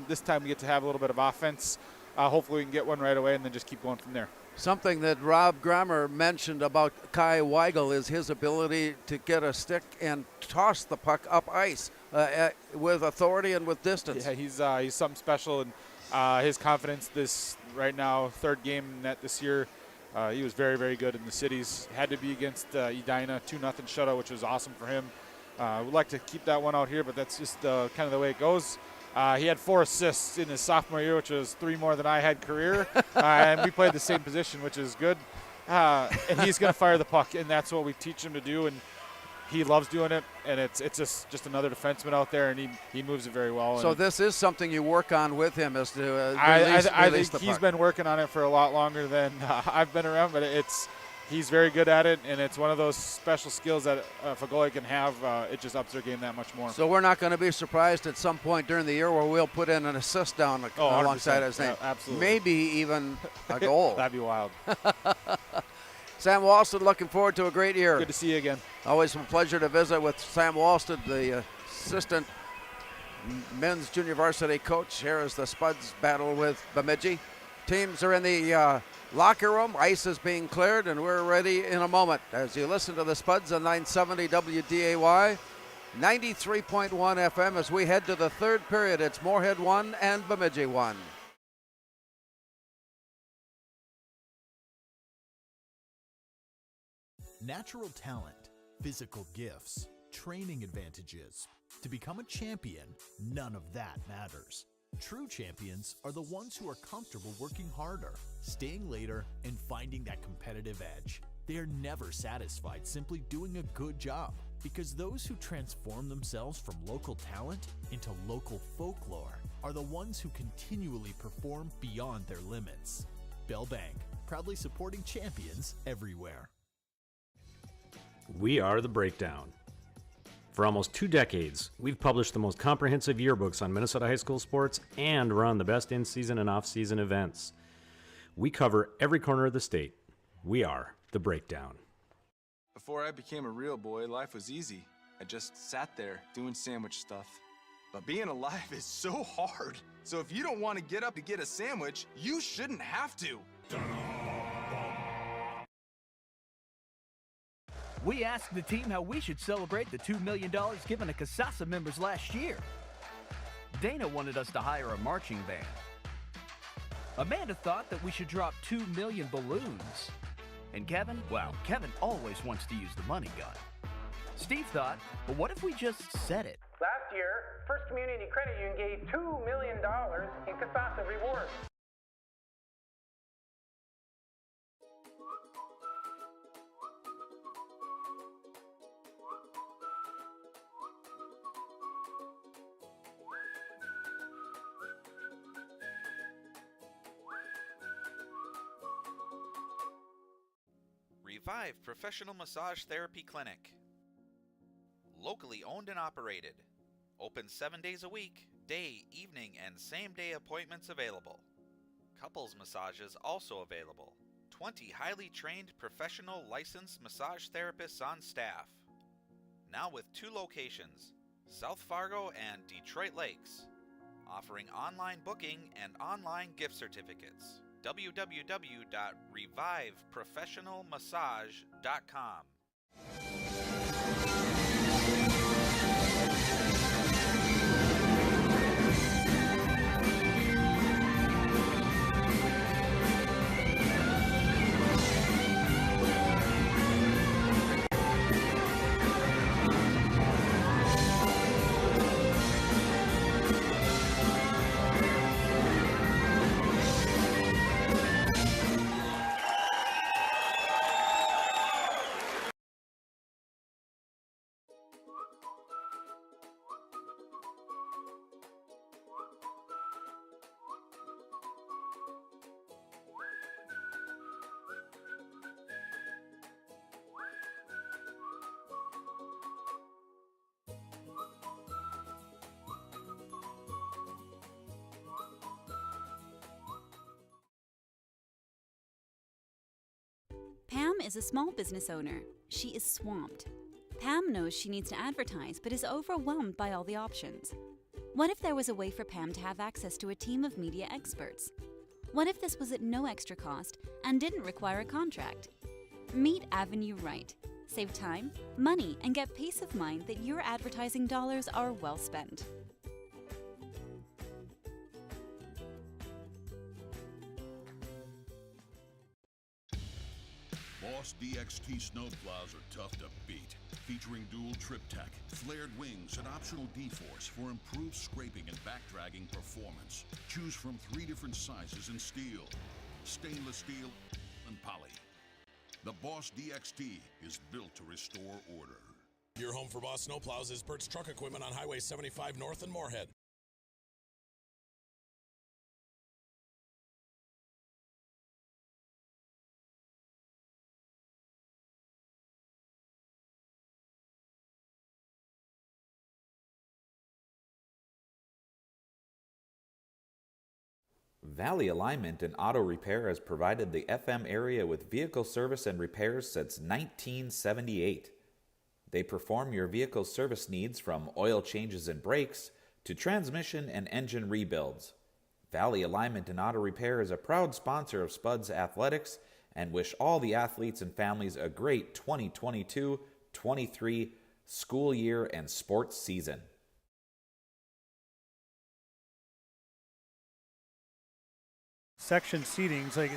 This time we get to have a little bit of offense. Hopefully we can get one right away and then just keep going from there. Something that Rob Grammer mentioned about Kai Weigel is his ability to get a stick and toss the puck up ice with authority and with distance. Yeah, he's something special, and his confidence right now, third game net this year, he was very, very good in the cities. Had to be against Edina, 2-0 shutout, which was awesome for him. We'd like to keep that one out here, but that's just kind of the way it goes. He had 4 assists in his sophomore year, which was 3 more than I had career, and we played the same position, which is good. And he's going to fire the puck, and that's what we teach him to do, and he loves doing it. And it's just another defenseman out there, and he moves it very well. So this is something you work on with him, is to release the puck. He's been working on it for a lot longer than I've been around, but he's very good at it, and it's one of those special skills that if a goalie can have, it just ups their game that much more. So we're not going to be surprised at some point during the year where we'll put in an assist down alongside his name. Yeah, absolutely. Maybe even a goal. That'd be wild. Sam Wallstead, looking forward to a great year. Good to see you again. Always a pleasure to visit with Sam Wallstead, the assistant men's junior varsity coach here as the Spuds battle with Bemidji. Teams are in the locker room. Ice is being cleared, and we're ready in a moment as you listen to the Spuds on 970 WDAY, 93.1 FM as we head to the third period. It's Moorhead 1 and Bemidji 1. Natural talent, physical gifts, training advantages. To become a champion, none of that matters. True champions are the ones who are comfortable working harder, staying later, and finding that competitive edge. They are never satisfied simply doing a good job, because those who transform themselves from local talent into local folklore are the ones who continually perform beyond their limits. Bell Bank, proudly supporting champions everywhere. We are The Breakdown. For almost 2 decades, we've published the most comprehensive yearbooks on Minnesota high school sports and run the best in-season and off-season events. We cover every corner of the state. We are The Breakdown. Before I became a real boy, life was easy. I just sat there doing sandwich stuff. But being alive is so hard. So if you don't want to get up to get a sandwich, you shouldn't have to. We asked the team how we should celebrate the $2 million given to CASASA members last year. Dana wanted us to hire a marching band. Amanda thought that we should drop 2 million balloons. And Kevin, well, Kevin always wants to use the money gun. Steve thought, well, what if we just said it? Last year, First Community Credit Union gave $2 million in CASASA rewards. Revive Professional Massage Therapy Clinic. Locally owned and operated. Open 7 days a week, day, evening, and same-day appointments available. Couples massages also available. 20 highly trained professional licensed massage therapists on staff. Now with 2 locations, South Fargo and Detroit Lakes. Offering online booking and online gift certificates. www.reviveprofessionalmassage.com. Pam is a small business owner. She is swamped. Pam knows she needs to advertise, but is overwhelmed by all the options. What if there was a way for Pam to have access to a team of media experts? What if this was at no extra cost and didn't require a contract? Meet Avenue Right. Save time, money, and get peace of mind that your advertising dollars are well spent. Boss DXT snowplows are tough to beat. Featuring dual trip tech, flared wings, and optional D-force for improved scraping and backdragging performance. Choose from 3 different sizes in steel, stainless steel, and poly. The Boss DXT is built to restore order. Your home for Boss snowplows is Bert's Truck Equipment on Highway 75 North in Moorhead. Valley Alignment and Auto Repair has provided the FM area with vehicle service and repairs since 1978. They perform your vehicle service needs from oil changes and brakes To transmission and engine rebuilds, Valley Alignment and Auto Repair is a proud sponsor of Spuds Athletics and wish all the athletes and families a great 2022-23 school year and sports season. Section seatings, like,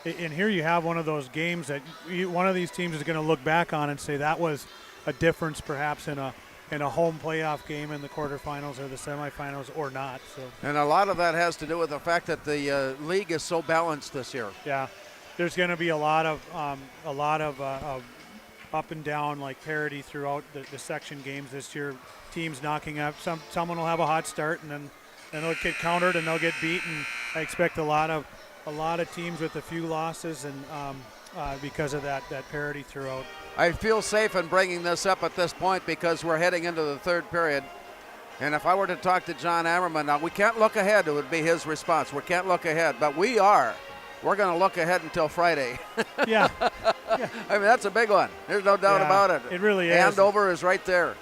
and here you have one of those games that one of these teams is going to look back on and say that was a difference perhaps in a home playoff game in the quarterfinals or the semifinals or not. So, and a lot of that has to do with the fact that the league is so balanced this year. Yeah, there's going to be a lot of up and down like parity throughout the section games this year. Teams knocking up. Someone will have a hot start and then they'll get countered and they'll get beaten. I expect a lot of teams with a few losses and because of that parity throughout. I feel safe in bringing this up at this point because we're heading into the third period. And if I were to talk to John Ammerman, now we can't look ahead, it would be his response. We can't look ahead, but we're going to look ahead until Friday. Yeah. I mean, that's a big one. There's no doubt about it. It really is. Andover is right there.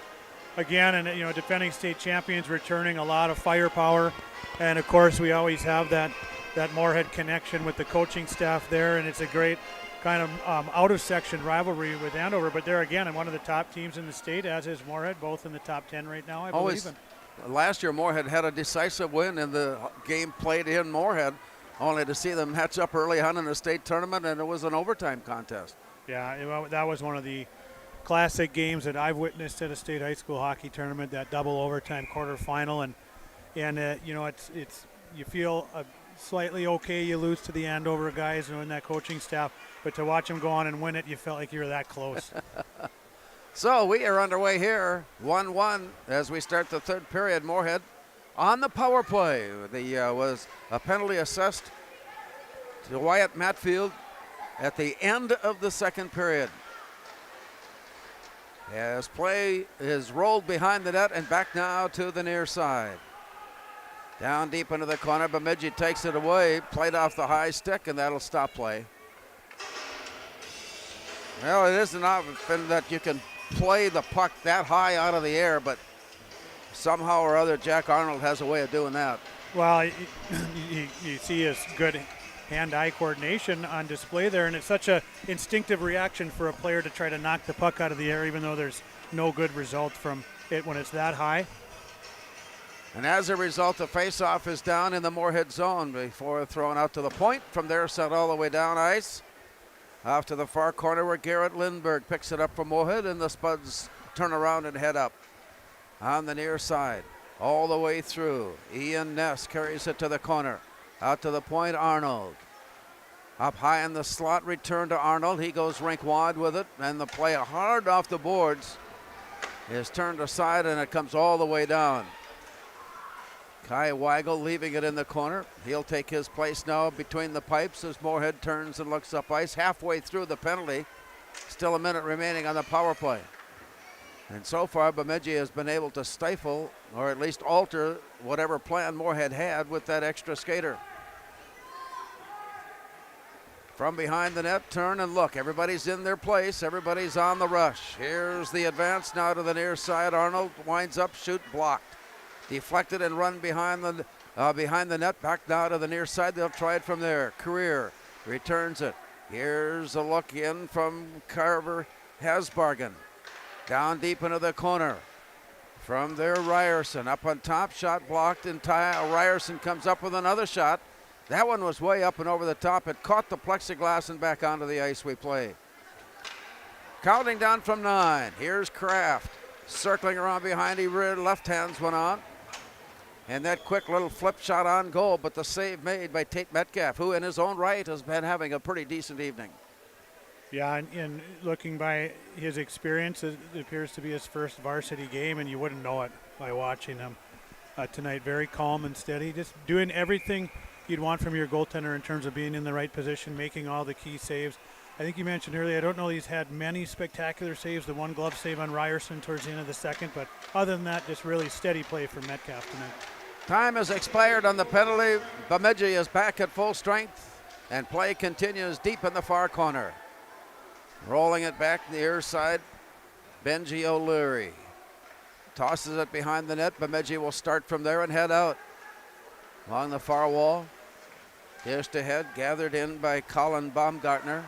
Again, and defending state champions returning a lot of firepower. And of course, we always have that Moorhead connection with the coaching staff there, and it's a great kind of out-of-section rivalry with Andover, but they're again one of the top teams in the state, as is Moorhead, both in the top 10 right now, I believe. Last year, Moorhead had a decisive win in the game played in Moorhead, only to see them match up early on in the state tournament, and it was an overtime contest. Yeah, that was one of the classic games that I've witnessed at a state high school hockey tournament, that double overtime quarterfinal, and it's you feel slightly okay. You lose to the Andover guys and that coaching staff, but to watch them go on and win it, you felt like you were that close. So we are underway here, 1-1 as we start the third period. Moorhead on the power play. Was a penalty assessed to Wyatt Matfield at the end of the second period. As play is rolled behind the net and back now to the near side. Down deep into the corner, Bemidji takes it away, played off the high stick, and that'll stop play. Well, it isn't often that you can play the puck that high out of the air, but somehow or other, Jack Arnold has a way of doing that. Well, you see his good hand-eye coordination on display there, and it's such an instinctive reaction for a player to try to knock the puck out of the air, even though there's no good result from it when it's that high. And as a result, the face-off is down in the Moorhead zone before thrown out to the point. From there, sent all the way down ice. Off to the far corner where Garrett Lindberg picks it up for Moorhead, and the Spuds turn around and head up. On the near side, all the way through. Ian Ness carries it to the corner. Out to the point, Arnold. Up high in the slot, return to Arnold. He goes rink wide with it, and the play hard off the boards is turned aside, and it comes all the way down. Kai Weigel leaving it in the corner. He'll take his place now between the pipes as Moorhead turns and looks up ice. Halfway through the penalty. Still a minute remaining on the power play. And so far, Bemidji has been able to stifle or at least alter whatever plan Moorhead had with that extra skater. From behind the net, turn and look. Everybody's in their place. Everybody's on the rush. Here's the advance now to the near side. Arnold winds up, shoot, blocked. Deflected and run behind the net. Back now to the near side. They'll try it from there. Career returns it. Here's a look in from Carver Hasbargen. Down deep into the corner. From there, Ryerson up on top. Shot blocked, and Ryerson comes up with another shot. That one was way up and over the top. It caught the plexiglass and back onto the ice we play. Counting down from 9. Here's Kraft. Circling around behind, he left hands went on. And that quick little flip shot on goal, but the save made by Tate Metcalf, who in his own right has been having a pretty decent evening. Yeah, and looking by his experience, it appears to be his first varsity game, and you wouldn't know it by watching him tonight. Very calm and steady, just doing everything you'd want from your goaltender in terms of being in the right position, making all the key saves. I think you mentioned earlier, I don't know he's had many spectacular saves, the one glove save on Ryerson towards the end of the second, but other than that, just really steady play from Metcalf tonight. Time has expired on the penalty. Bemidji is back at full strength, and play continues deep in the far corner. Rolling it back near side, Benji O'Leary. tosses it behind the net. Bemidji will start from there and head out. Along the far wall. Dished ahead, gathered in by Colin Baumgartner.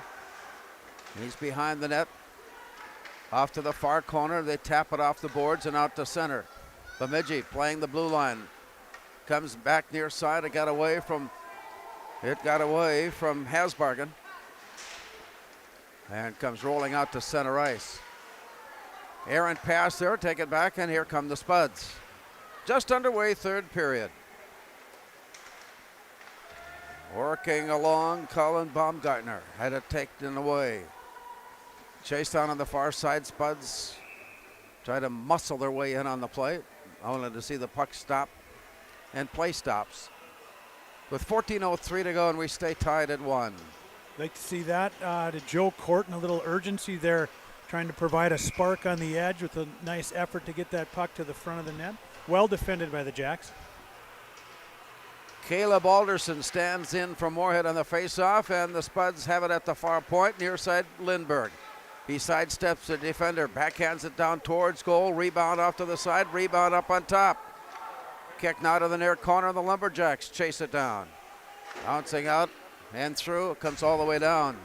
He's behind the net. Off to the far corner. They tap it off the boards and out to center. Bemidji playing the blue line. Comes back near side. It got away from Hasbargen. And comes rolling out to center ice. Errant pass there, take it back, and here come the Spuds. Just underway, third period. Working along, Colin Baumgartner had it taken away. Chased down on the far side, Spuds try to muscle their way in on the play, only to see the puck stop, and play stops. With 14:03 to go, and we stay tied at 1. Like to see that to Joe Corton, a little urgency there, trying to provide a spark on the edge with a nice effort to get that puck to the front of the net. Well defended by the Jacks. Caleb Alderson stands in for Moorhead on the faceoff, and the Spuds have it at the far point, near side Lindbergh. He sidesteps the defender, backhands it down towards goal, rebound off to the side, rebound up on top. Kick now to the near corner, the Lumberjacks chase it down. Bouncing out and through, it comes all the way down.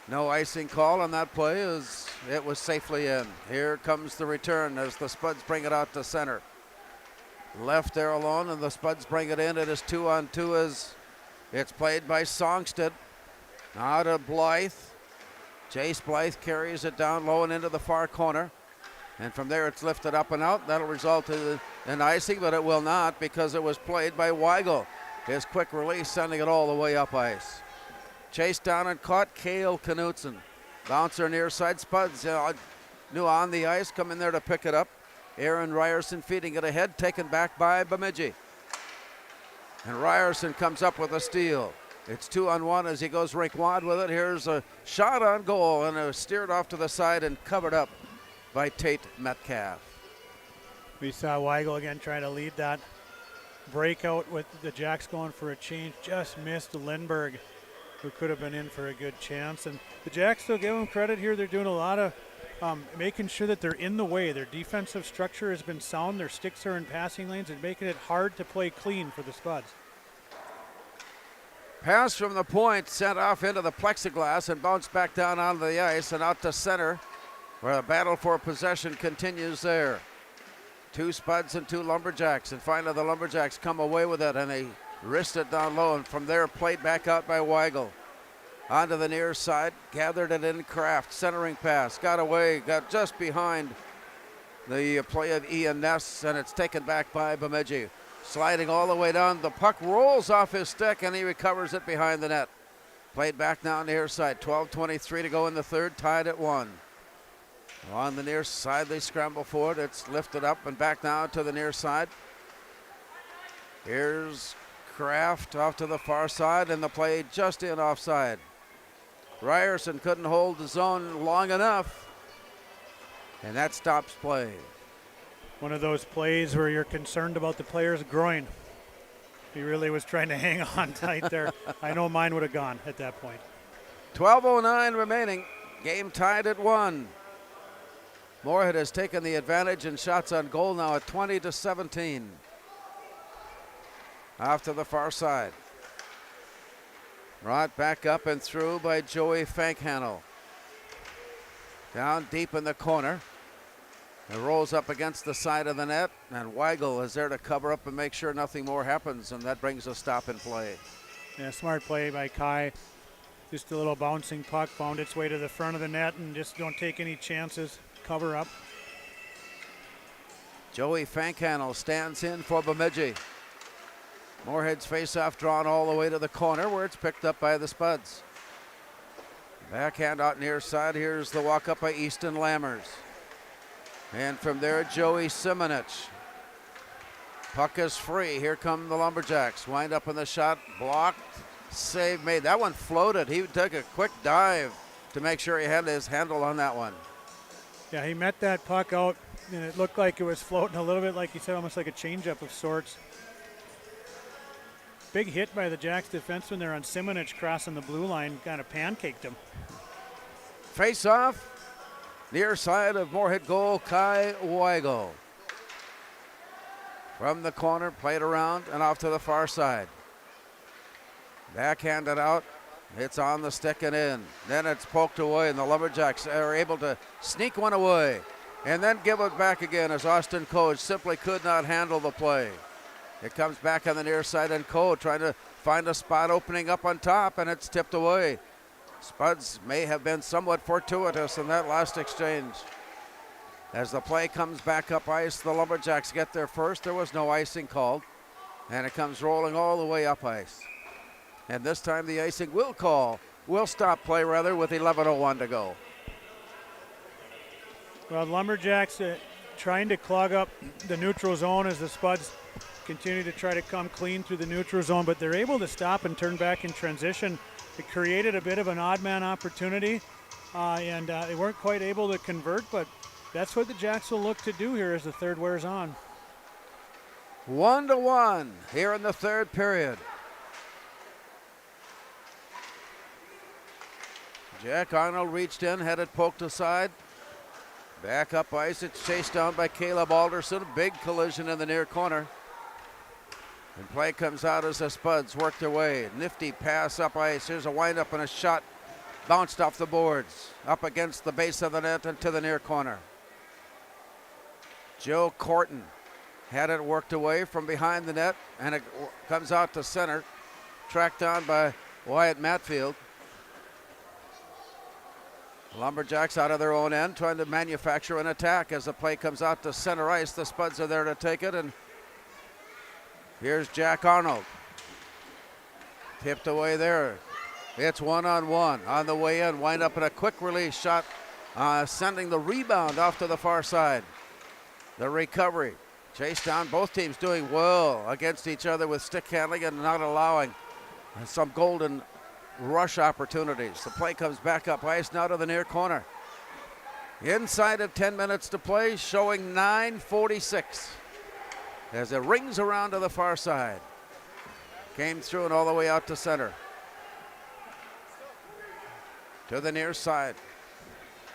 No icing call on that play as it was safely in. Here comes the return as the Spuds bring it out to center. Left there alone, and the Spuds bring it in. It is 2-on-2 as it's played by Songstead. Now to Blythe. Jace Blythe carries it down low and into the far corner. And from there it's lifted up and out. That'll result in an icing, but it will not because it was played by Weigel. His quick release sending it all the way up ice. Chased down and caught Cale Knutson. Bouncer near side. Spuds new on the ice, come in there to pick it up. Aaron Ryerson feeding it ahead, taken back by Bemidji. And Ryerson comes up with a steal. It's 2-on-1 as he goes rink wide with it. Here's a shot on goal, and it was steered off to the side and covered up by Tate Metcalf. We saw Weigel again trying to lead that breakout with the Jacks going for a change. Just missed Lindbergh, who could have been in for a good chance. And the Jacks still give them credit here. They're doing a lot of making sure that they're in the way. Their defensive structure has been sound. Their sticks are in passing lanes and making it hard to play clean for the Spuds. Pass from the point, sent off into the plexiglass and bounced back down onto the ice and out to center, where the battle for possession continues there. 2 Spuds and 2 Lumberjacks, and finally the Lumberjacks come away with it, and they wrist it down low, and from there played back out by Weigel. Onto the near side, gathered it in Kraft, centering pass, got away, got just behind the play of Ian Ness, and it's taken back by Bemidji. Sliding all the way down, the puck rolls off his stick, and he recovers it behind the net. Played back now on the near side, 12:23 to go in the third, tied at 1. On the near side, they scramble forward, it's lifted up and back now to the near side. Here's Kraft off to the far side, and the play just in offside. Ryerson couldn't hold the zone long enough, and that stops play. One of those plays where you're concerned about the player's groin. He really was trying to hang on tight there. I know mine would have gone at that point. 12:09 remaining, game tied at 1. Moorhead has taken the advantage in shots on goal now at 20-17. Off to the far side. Brought back up and through by Joey Fankhanel. Down deep in the corner. It rolls up against the side of the net, and Weigel is there to cover up and make sure nothing more happens, and that brings a stop in play. Yeah, smart play by Kai. Just a little bouncing puck, found its way to the front of the net, and just don't take any chances. Cover up. Joey Fankhanel stands in for Bemidji. Moorhead's faceoff drawn all the way to the corner where it's picked up by the Spuds. Backhand out near side. Here's the walk up by Easton Lammers. And from there, Joey Simonich. Puck is free. Here come the Lumberjacks. Wind up in the shot. Blocked. Save made. That one floated. He took a quick dive to make sure he had his handle on that one. Yeah, he met that puck out, and it looked like it was floating a little bit, like you said, almost like a changeup of sorts. Big hit by the Jacks defenseman there on Simonich crossing the blue line, kind of pancaked him. Face off. Near side of Moorhead goal, Kai Weigel. From the corner, played around and off to the far side. Backhanded out. It's on the stick and in. Then it's poked away, and the Lumberjacks are able to sneak one away and then give it back again as Austin Coe simply could not handle the play. It comes back on the near side, and Coe trying to find a spot opening up on top, and it's tipped away. Spuds may have been somewhat fortuitous in that last exchange. As the play comes back up ice, the Lumberjacks get there first. There was no icing called, and it comes rolling all the way up ice. And this time the icing will stop play rather, with 11:01 to go. Well, Lumberjacks trying to clog up the neutral zone as the Spuds continue to try to come clean through the neutral zone, but they're able to stop and turn back in transition. It created a bit of an odd man opportunity, and they weren't quite able to convert, but that's what the Jacks will look to do here as the third wears on. 1-1 here in the third period. Jack Arnold reached in, had it poked aside. Back up ice, it's chased down by Caleb Alderson. Big collision in the near corner. And play comes out as the Spuds work their way. Nifty pass up ice. Here's a windup and a shot. Bounced off the boards. Up against the base of the net and to the near corner. Joe Corton had it worked away from behind the net, and it comes out to center. Tracked down by Wyatt Matfield. Lumberjacks out of their own end trying to manufacture an attack as the play comes out to center ice. The Spuds are there to take it, and here's Jack Arnold. Tipped away there. It's 1-on-1 on the way in. Wind up in a quick release shot, sending the rebound off to the far side. The recovery. Chase down, both teams doing well against each other with stick handling and not allowing some golden rush opportunities. The play comes back up ice now to the near corner. Inside of 10 minutes to play, showing 9:46 as it rings around to the far side. Came through and all the way out to center. To the near side.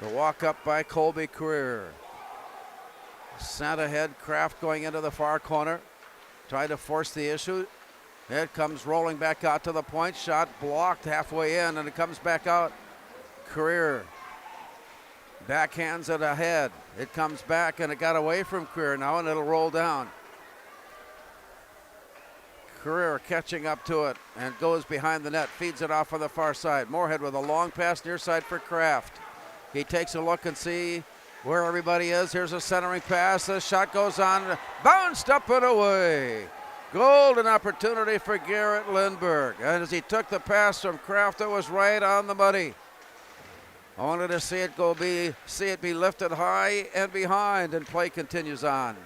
The walk up by Colby Career. Sent ahead, Kraft going into the far corner. Tried to force the issue. It comes rolling back out to the point. Shot blocked halfway in, and it comes back out. Career backhands it ahead. It comes back, and it got away from Career now, and it'll roll down. Career catching up to it and goes behind the net. Feeds it off on the far side. Moorhead with a long pass near side for Kraft. He takes a look and see where everybody is. Here's a centering pass. The shot goes on. Bounced up and away. Golden opportunity for Garrett Lindberg. And as he took the pass from Kraft, it was right on the money. I wanted to see it be lifted high and behind, and play continues on.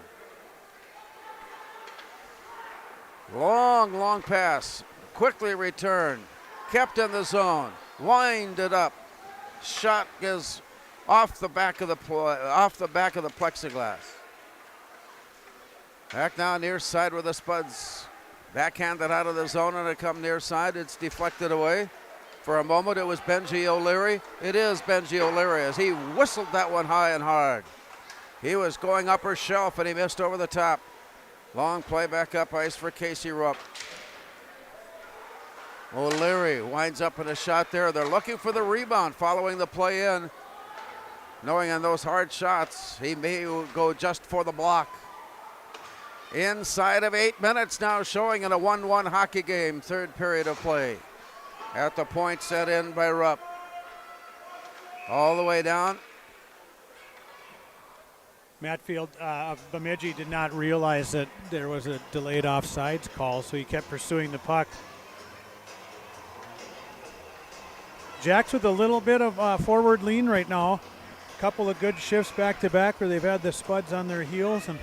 Long pass. Quickly returned. Kept in the zone. Winded up. Shot is off the back of the plexiglass. Back now near side with the Spuds. Backhanded out of the zone, and it come near side. It's deflected away. For a moment it was Benji O'Leary. It is Benji O'Leary as he whistled that one high and hard. He was going upper shelf and he missed over the top. Long play back up ice for Casey Rupp. O'Leary winds up in a shot there. They're looking for the rebound following the play in. Knowing on those hard shots, he may go just for the block. Inside of 8 minutes now, showing in a 1-1 hockey game, third period of play. At the point set in by Rupp. All the way down. Matfield of Bemidji did not realize that there was a delayed offsides call, so he kept pursuing the puck. Jacks with a little bit of forward lean right now. Couple of good shifts back to back where they've had the Spuds on their heels and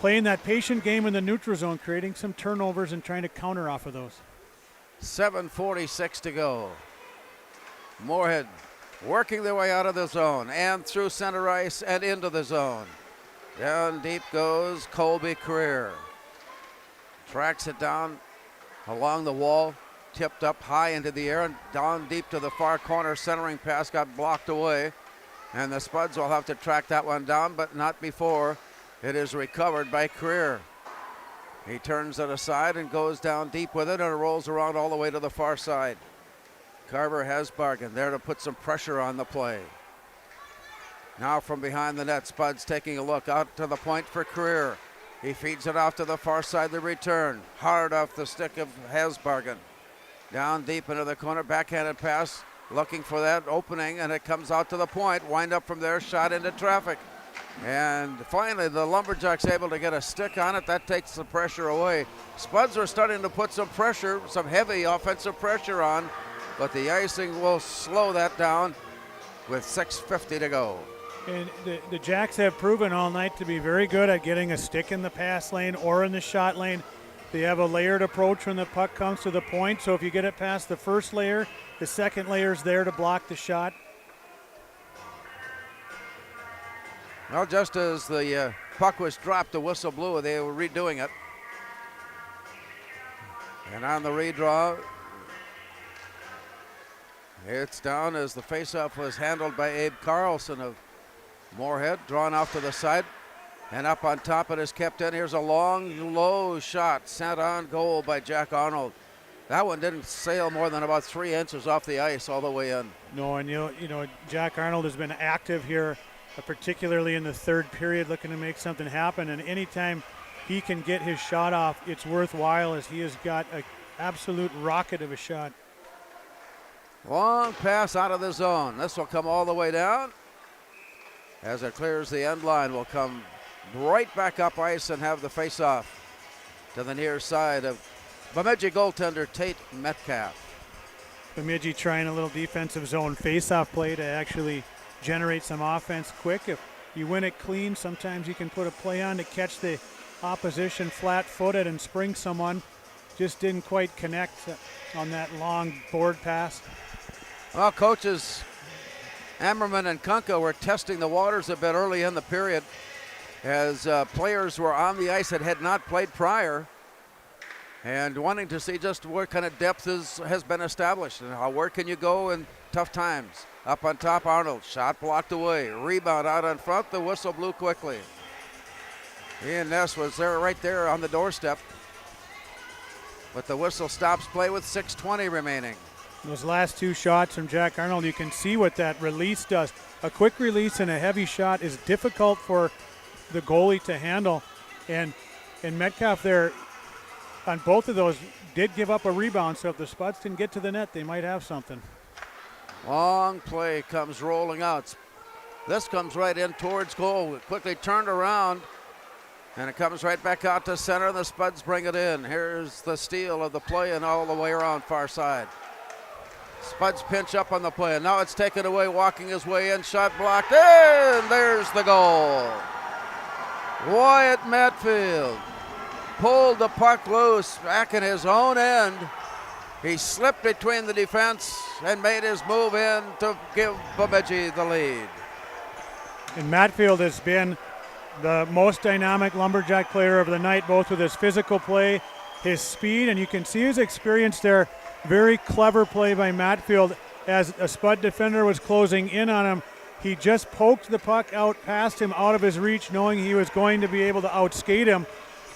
playing that patient game in the neutral zone, creating some turnovers and trying to counter off of those. 7:46 to go. Moorhead working their way out of the zone and through center ice and into the zone. Down deep goes Colby Career. Tracks it down along the wall, tipped up high into the air and down deep to the far corner. Centering pass got blocked away. And the Spuds will have to track that one down, but not before it is recovered by Creer. He turns it aside and goes down deep with it, and it rolls around all the way to the far side. Carver has Bargan there to put some pressure on the play. Now from behind the net, Spuds taking a look out to the point for Creer. He feeds it off to the far side, the return. Hard off the stick of Hasbargen. Down deep into the corner, backhanded pass, looking for that opening, and it comes out to the point. Wind up from there, shot into traffic. And finally, the Lumberjacks able to get a stick on it. That takes the pressure away. Spuds are starting to put some pressure, some heavy offensive pressure on, but the icing will slow that down with 6:50 to go. And the Jacks have proven all night to be very good at getting a stick in the pass lane or in the shot lane. They have a layered approach when the puck comes to the point, so if you get it past the first layer, the second layer is there to block the shot. Well, just as the puck was dropped, the whistle blew. They were redoing it. And on the redraw, it's down as the faceoff was handled by Abe Carlson of Moorhead, drawn off to the side. And up on top, it is kept in. Here's a long, low shot sent on goal by Jack Arnold. That one didn't sail more than about 3 inches off the ice all the way in. No, and you know, Jack Arnold has been active here, particularly in the third period, looking to make something happen. And anytime he can get his shot off, it's worthwhile, as he has got an absolute rocket of a shot. Long pass out of the zone. This will come all the way down. As it clears the end line, will come right back up ice and have the face-off to the near side of Bemidji goaltender Tate Metcalf. Bemidji trying a little defensive zone face-off play to actually generate some offense quick. If you win it clean, sometimes you can put a play on to catch the opposition flat-footed and spring someone. Just didn't quite connect on that long board pass. Well, coaches Ammerman and Kunka were testing the waters a bit early in the period as players were on the ice that had not played prior, and wanting to see just what kind of depth has been established and where can you go in tough times. Up on top, Arnold, shot blocked away, rebound out in front, the whistle blew quickly. Ian Ness was there right there on the doorstep, but the whistle stops play with 6:20 remaining. Those last two shots from Jack Arnold, you can see what that release does. A quick release and a heavy shot is difficult for the goalie to handle, and Metcalf there on both of those did give up a rebound, so if the Spuds can get to the net, they might have something. Long play comes rolling out. This comes right in towards goal. Quickly turned around, and it comes right back out to center, and the Spuds bring it in. Here's the steal of the play and all the way around far side. Spuds pinch up on the play, and now it's taken away, walking his way in, shot blocked, and there's the goal. Wyatt Matfield pulled the puck loose back in his own end. He slipped between the defense and made his move in to give Bemidji the lead. And Matfield has been the most dynamic Lumberjack player of the night, both with his physical play, his speed, and you can see his experience there. Very clever play by Matfield as a Spud defender was closing in on him. He just poked the puck out past him, out of his reach, knowing he was going to be able to outskate him.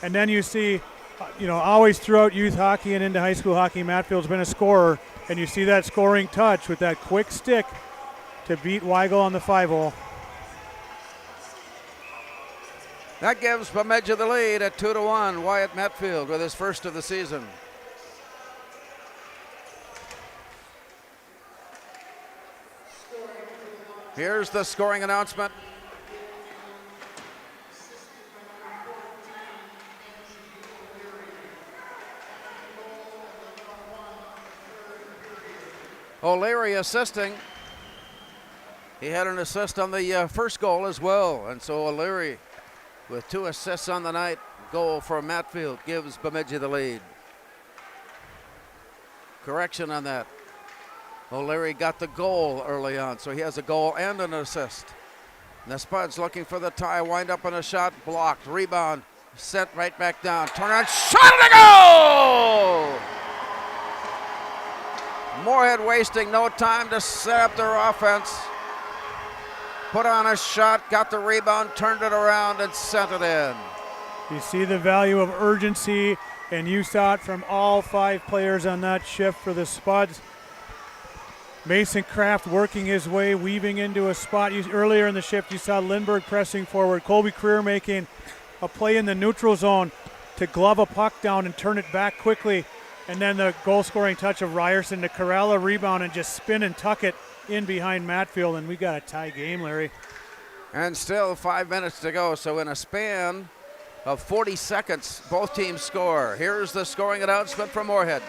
And then you see, always throughout youth hockey and into high school hockey, Matfield's been a scorer. And you see that scoring touch with that quick stick to beat Weigel on the 5-hole. That gives Bemidji the lead at 2-1. Wyatt Matfield with his first of the season. Here's the scoring announcement. O'Leary assisting. He had an assist on the first goal as well, and so O'Leary with 2 assists on the night. Goal for Matfield gives Bemidji the lead. Correction on that. O'Leary got the goal early on, so he has a goal and an assist. And the Spuds looking for the tie, wind up on a shot, blocked, rebound, sent right back down, turn on, shot to goal! Moorhead wasting no time to set up their offense. put on a shot, got the rebound, turned it around, and sent it in. You see the value of urgency, and you saw it from all 5 players on that shift for the Spuds. Mason Kraft working his way, weaving into a spot. Earlier in the shift, you saw Lindbergh pressing forward. Colby Creer making a play in the neutral zone to glove a puck down and turn it back quickly. And then the goal-scoring touch of Ryerson to corral a rebound and just spin and tuck it in behind Matfield. And we got a tie game, Larry. And still 5 minutes to go. So in a span of 40 seconds, both teams score. Here's the scoring announcement from Moorhead.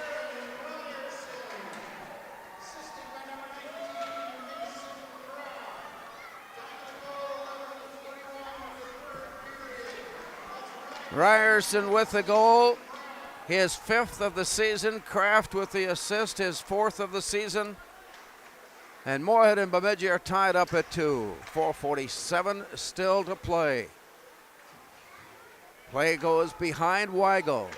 Ryerson with the goal, his 5th of the season. Kraft with the assist, his 4th of the season. And Moorhead and Bemidji are tied up at 2. 4:47 still to play. Play goes behind Weigel.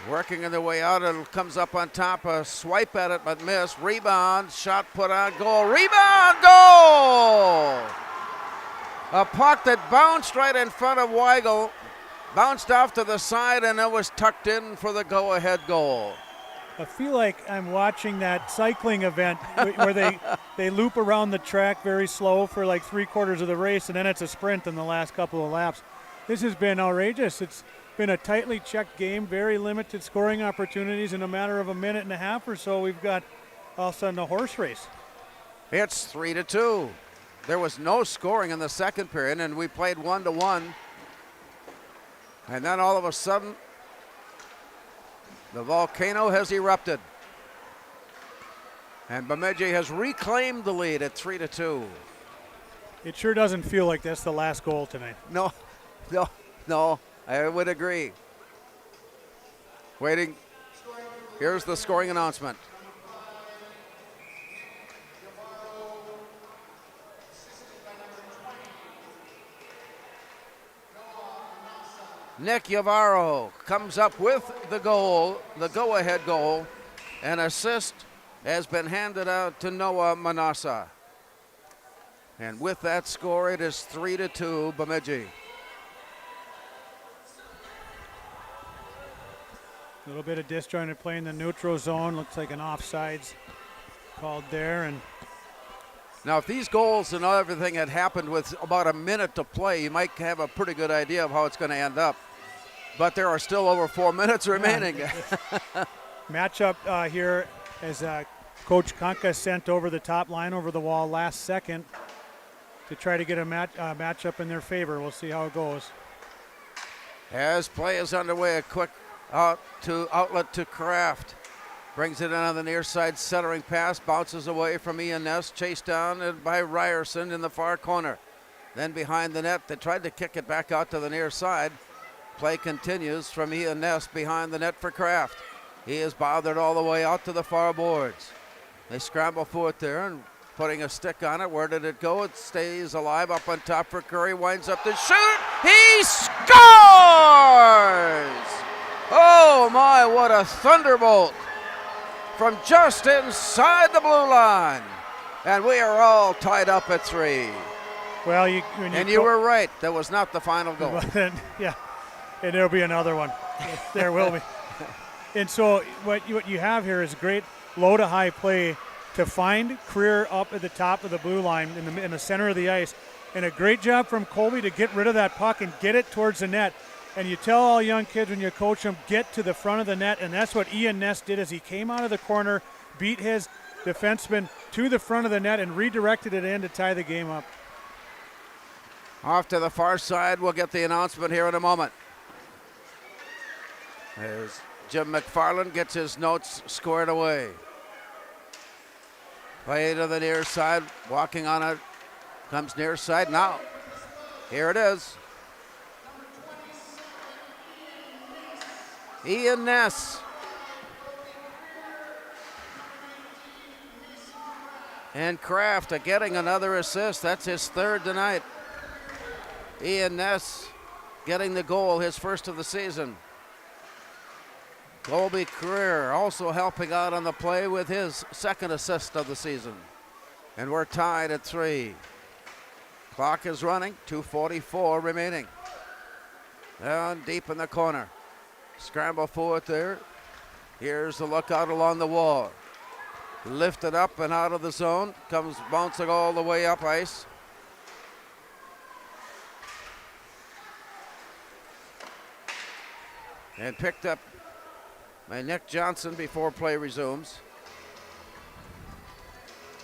Working on their way out, it comes up on top, a swipe at it but miss. Rebound, shot put on goal, rebound, goal! A puck that bounced right in front of Weigel, bounced off to the side, and it was tucked in for the go-ahead goal. I feel like I'm watching that cycling event where they loop around the track very slow for like 3/4 of the race, and then it's a sprint in the last couple of laps. This has been outrageous. It's been a tightly checked game, very limited scoring opportunities. In a matter of a minute and a half or so, we've got all of a sudden a horse race. It's 3-2. There was no scoring in the second period, and we played 1-1. And then all of a sudden, the volcano has erupted. And Bemidji has reclaimed the lead at 3-2. It sure doesn't feel like that's the last goal tonight. No, I would agree. Waiting. Here's the scoring announcement. Nick Yavaro comes up with the goal, the go-ahead goal. An assist has been handed out to Noah Manassa. And with that score, it is 3-2 Bemidji. A little bit of disjointed play in the neutral zone. Looks like an offsides called there. And now, if these goals and everything had happened with about a minute to play, you might have a pretty good idea of how it's going to end up. But there are still over 4 minutes remaining. Matchup here as Coach Konka sent over the top line over the wall last second to try to get a matchup in their favor. We'll see how it goes. As play is underway, a quick outlet to Kraft. Brings it in on the near side, centering pass, bounces away from Ian Ness, chased down by Ryerson in the far corner. Then behind the net, they tried to kick it back out to the near side. Play continues from Ian Ness behind the net for Kraft. He is bothered all the way out to the far boards. They scramble for it there and putting a stick on it. Where did it go? It stays alive up on top for Curry. Winds up to shoot. He scores! Oh my, what a thunderbolt from just inside the blue line. And we are all tied up at 3. Well, you were right. That was not the final goal. Yeah, and there'll be another one. There will be. And so what you have here is great low to high play to find Creer up at the top of the blue line in the center of the ice. And a great job from Colby to get rid of that puck and get it towards the net. And you tell all young kids when you coach them, get to the front of the net. And that's what Ian Ness did as he came out of the corner, beat his defenseman to the front of the net and redirected it in to tie the game up. Off to the far side, we'll get the announcement here in a moment. As Jim McFarland gets his notes squared away. Play to the near side, walking on it, comes near side now. Here it is. Ian Ness. And Kraft getting another assist. That's his 3rd tonight. Ian Ness getting the goal, his 1st of the season. Colby Creer also helping out on the play with his 2nd assist of the season. And we're tied at 3. Clock is running, 2:44 remaining. Down deep in the corner. Scramble for it there. Here's the lookout along the wall. Lifted up and out of the zone. Comes bouncing all the way up ice. And picked up by Nick Johnson before play resumes.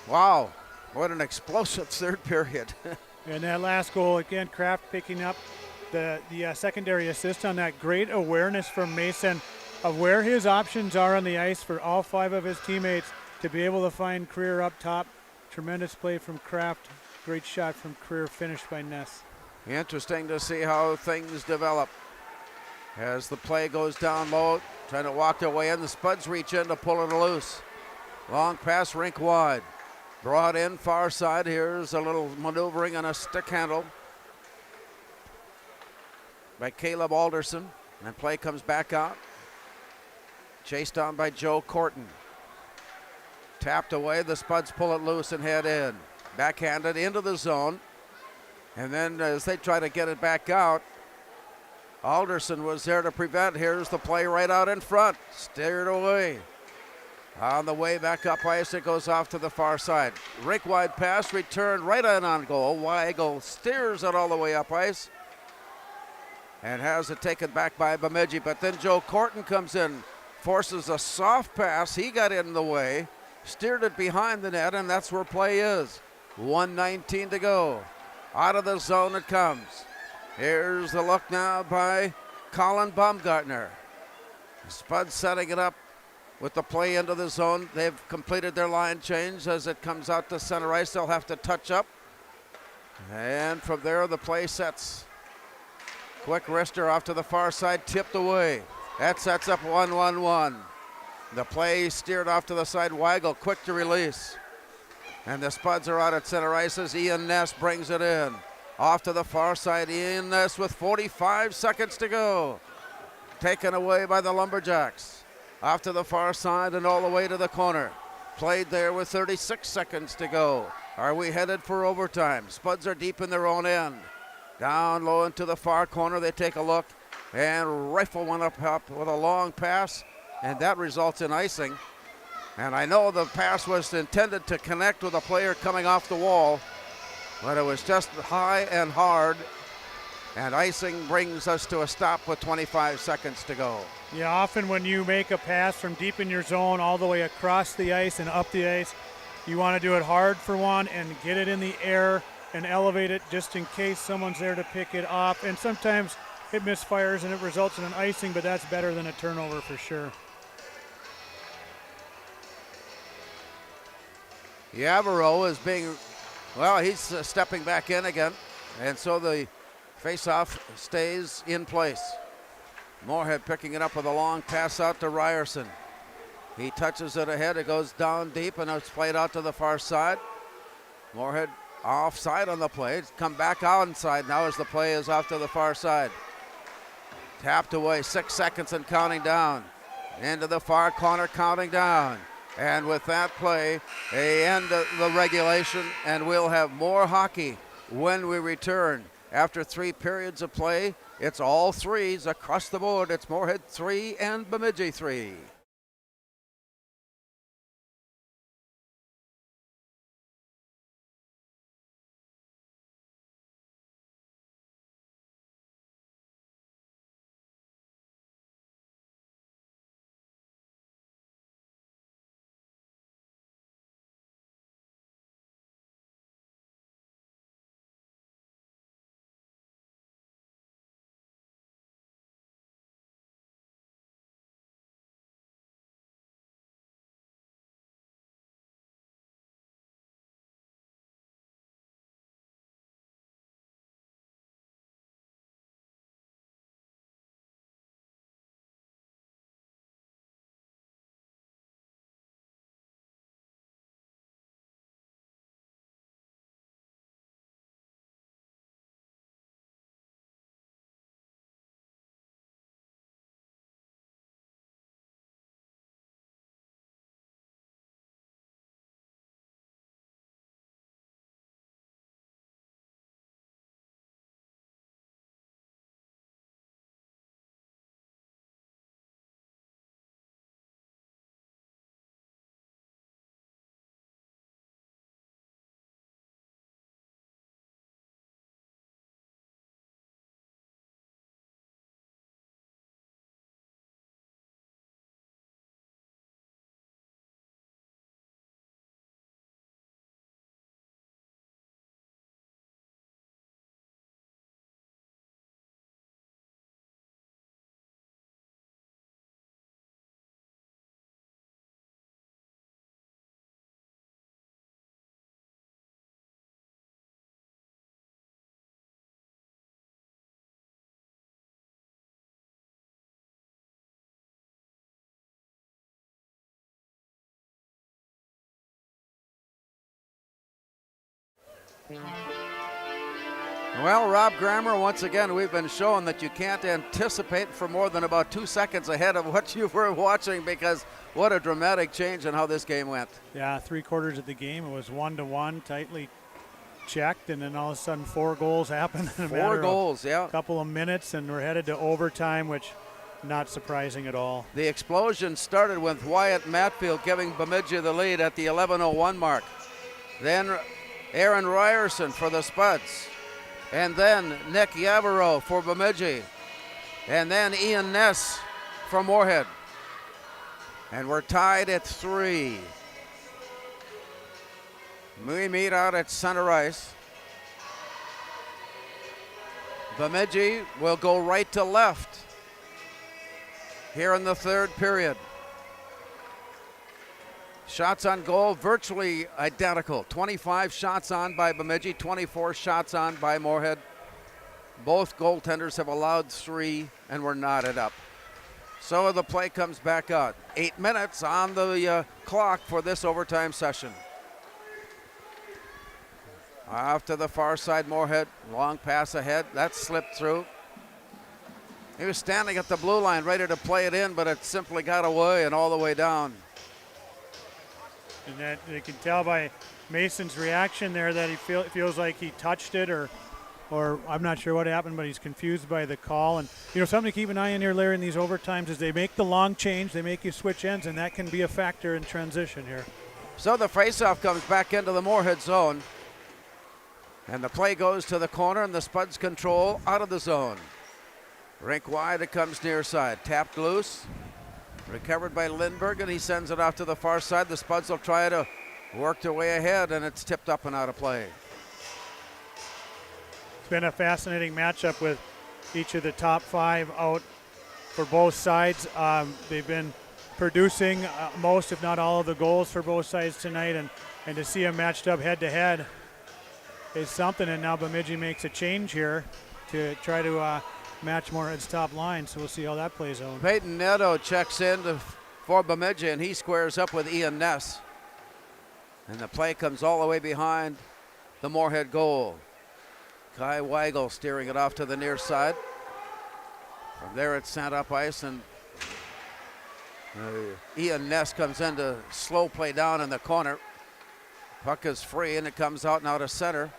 Wow, what an explosive third period. And that last goal, again, Kraft picking up the secondary assist on that. Great awareness from Mason of where his options are on the ice for all 5 of his teammates to be able to find Creer up top. Tremendous play from Kraft. Great shot from Creer, finished by Ness. Interesting to see how things develop. As the play goes down low, trying to walk their way in, the Spuds reach in to pull it loose. Long pass, rink wide. Brought in far side. Here's a little maneuvering on a stick handle by Caleb Alderson. And play comes back out. Chased on by Joe Corton. Tapped away, the Spuds pull it loose and head in. Backhanded into the zone. And then as they try to get it back out, Alderson was there to prevent. Here's the play right out in front. Steered away. On the way back up ice, it goes off to the far side. Rink wide pass, returned right in on goal. Weigel steers it all the way up ice and has it taken back by Bemidji. But then Joe Corton comes in, forces a soft pass. He got in the way, steered it behind the net, and that's where play is. 1:19 to go. Out of the zone it comes. Here's the look now by Colin Baumgartner. Spud setting it up with the play into the zone. They've completed their line change. As it comes out to center ice, they'll have to touch up. And from there, the play sets. Quick wrister off to the far side, tipped away. That sets up 1-1-1. The play steered off to the side. Weigel quick to release. And the Spuds are out at center ice as Ian Ness brings it in. Off to the far side, Ian Ness with 45 seconds to go. Taken away by the Lumberjacks. Off to the far side and all the way to the corner. Played there with 36 seconds to go. Are we headed for overtime? Spuds are deep in their own end. Down low into the far corner, they take a look and rifle one up with a long pass, and that results in icing. And I know the pass was intended to connect with a player coming off the wall, but it was just high and hard, and icing brings us to a stop with 25 seconds to go. Yeah, often when you make a pass from deep in your zone all the way across the ice and up the ice, you want to do it hard for one and get it in the air and elevate it just in case someone's there to pick it off. And sometimes it misfires and it results in an icing, but that's better than a turnover for sure. Yavaro is he's stepping back in again, and so the face-off stays in place. Moorhead picking it up with a long pass out to Ryerson. He touches it ahead, it goes down deep, and it's played out to the far side. Moorhead offside on the play. It's come back outside now as the play is off to the far side. Tapped away, 6 seconds and counting down. Into the far corner, counting down. And with that play, they end the regulation, and we'll have more hockey when we return. After 3 periods of play, it's all threes across the board. It's Moorhead 3 and Bemidji 3. Well, Rob Grammer, once again, we've been shown that you can't anticipate for more than about 2 seconds ahead of what you were watching, because what a dramatic change in how this game went. Yeah, 3/4 of the game, it was 1-1, tightly checked, and then all of a sudden 4 goals happened in a matter of a couple of minutes, and we're headed to overtime, which not surprising at all. The explosion started with Wyatt Matfield giving Bemidji the lead at the 11:01 mark. Then Aaron Ryerson for the Spuds. And then Nick Yarborough for Bemidji. And then Ian Ness for Moorhead. And we're tied at 3. We meet out at center ice. Bemidji will go right to left here in the third period. Shots on goal virtually identical. 25 shots on by Bemidji, 24 shots on by Moorhead. Both goaltenders have allowed 3 and were knotted up. So the play comes back out. 8 minutes on the clock for this overtime session. Off to the far side, Moorhead. Long pass ahead. That slipped through. He was standing at the blue line ready to play it in, but it simply got away and all the way down. And that you can tell by Mason's reaction there that he feels like he touched it, or I'm not sure what happened, but he's confused by the call. And something to keep an eye on here, Larry, in these overtimes is they make the long change, they make you switch ends, and that can be a factor in transition here. So the faceoff comes back into the Moorhead zone, and the play goes to the corner, and the Spuds control out of the zone. Rink wide, it comes near side, tapped loose. Recovered by Lindberg, and he sends it off to the far side. The Spuds will try to work their way ahead, and it's tipped up and out of play. It's been a fascinating matchup with each of the top 5 out for both sides. They've been producing most, if not all, of the goals for both sides tonight, and to see them matched up head-to-head is something. And now Bemidji makes a change here to try to match Moorhead's top line, so we'll see how that plays out. Peyton Neto checks in for Bemidji, and he squares up with Ian Ness. And the play comes all the way behind the Moorhead goal. Kai Weigel steering it off to the near side. From there it's sent up ice, and Ian Ness comes in to slow play down in the corner. Puck is free, and it comes out and out of center.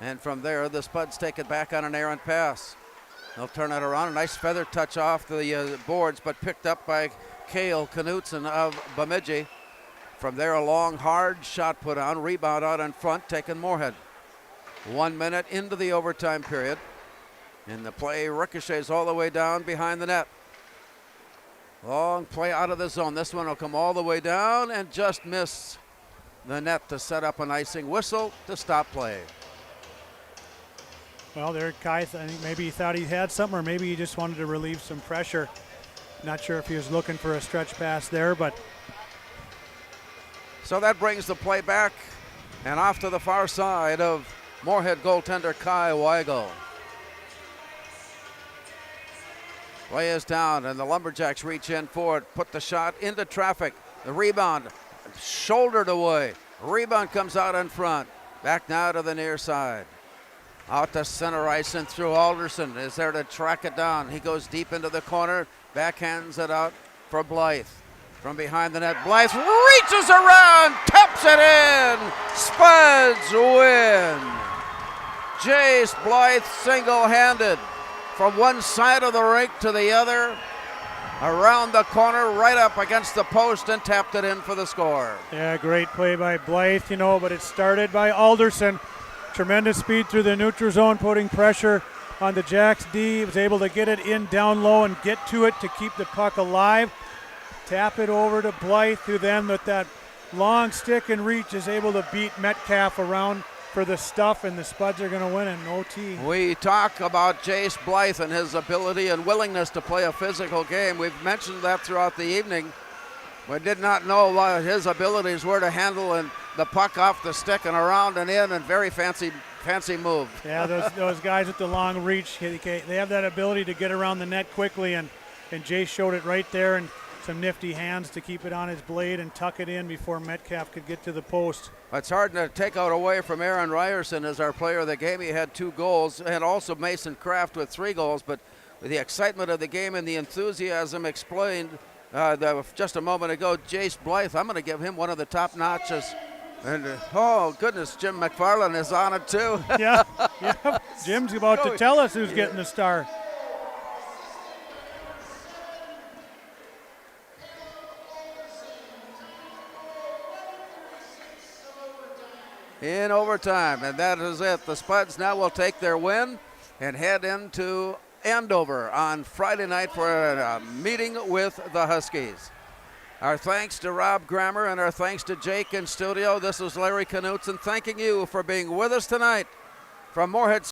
And from there, the Spuds take it back on an errant pass. They'll turn it around. A nice feather touch off the boards, but picked up by Cale Knutson of Bemidji. From there, a long, hard shot put on. Rebound out in front, taking Moorhead. 1 minute into the overtime period. And the play ricochets all the way down behind the net. Long play out of the zone. This one will come all the way down and just miss the net to set up an icing whistle to stop play. Well, there, Kai, I think maybe he thought he had something, or maybe he just wanted to relieve some pressure. Not sure if he was looking for a stretch pass there, but. So that brings the play back and off to the far side of Moorhead goaltender Kai Weigel. Play is down, and the Lumberjacks reach in for it, put the shot into traffic. The rebound, shouldered away. Rebound comes out in front. Back now to the near side. Out to center ice and through. Alderson is there to track it down. He goes deep into the corner, backhands it out for Blythe. From behind the net, Blythe reaches around, taps it in. Spuds win. Jace Blythe single-handed from one side of the rink to the other, around the corner, right up against the post, and tapped it in for the score. Yeah, great play by Blythe, but it started by Alderson. Tremendous speed through the neutral zone, putting pressure on the Jacks D. He was able to get it in down low and get to it to keep the puck alive. Tap it over to Blythe, who then with that long stick and reach is able to beat Metcalf around for the stuff, and the Spuds are going to win in OT. We talk about Jace Blythe and his ability and willingness to play a physical game. We've mentioned that throughout the evening. We did not know what his abilities were to handle and the puck off the stick and around and in, and very fancy move. Yeah, those guys with the long reach, they have that ability to get around the net quickly, and Jace showed it right there, and some nifty hands to keep it on his blade and tuck it in before Metcalf could get to the post. It's hard to take out away from Aaron Ryerson as our player of the game. He had 2 goals, and also Mason Kraft with 3 goals, but with the excitement of the game and the enthusiasm explained just a moment ago, Jace Blythe, I'm going to give him one of the top notches. And oh goodness, Jim McFarland is on it too. yeah. Jim's about to tell us who's getting the star. In overtime, and that is it. The Spuds now will take their win and head into Andover on Friday night for a meeting with the Huskies. Our thanks to Rob Grammer and our thanks to Jake in studio. This is Larry Knutson thanking you for being with us tonight from Moorhead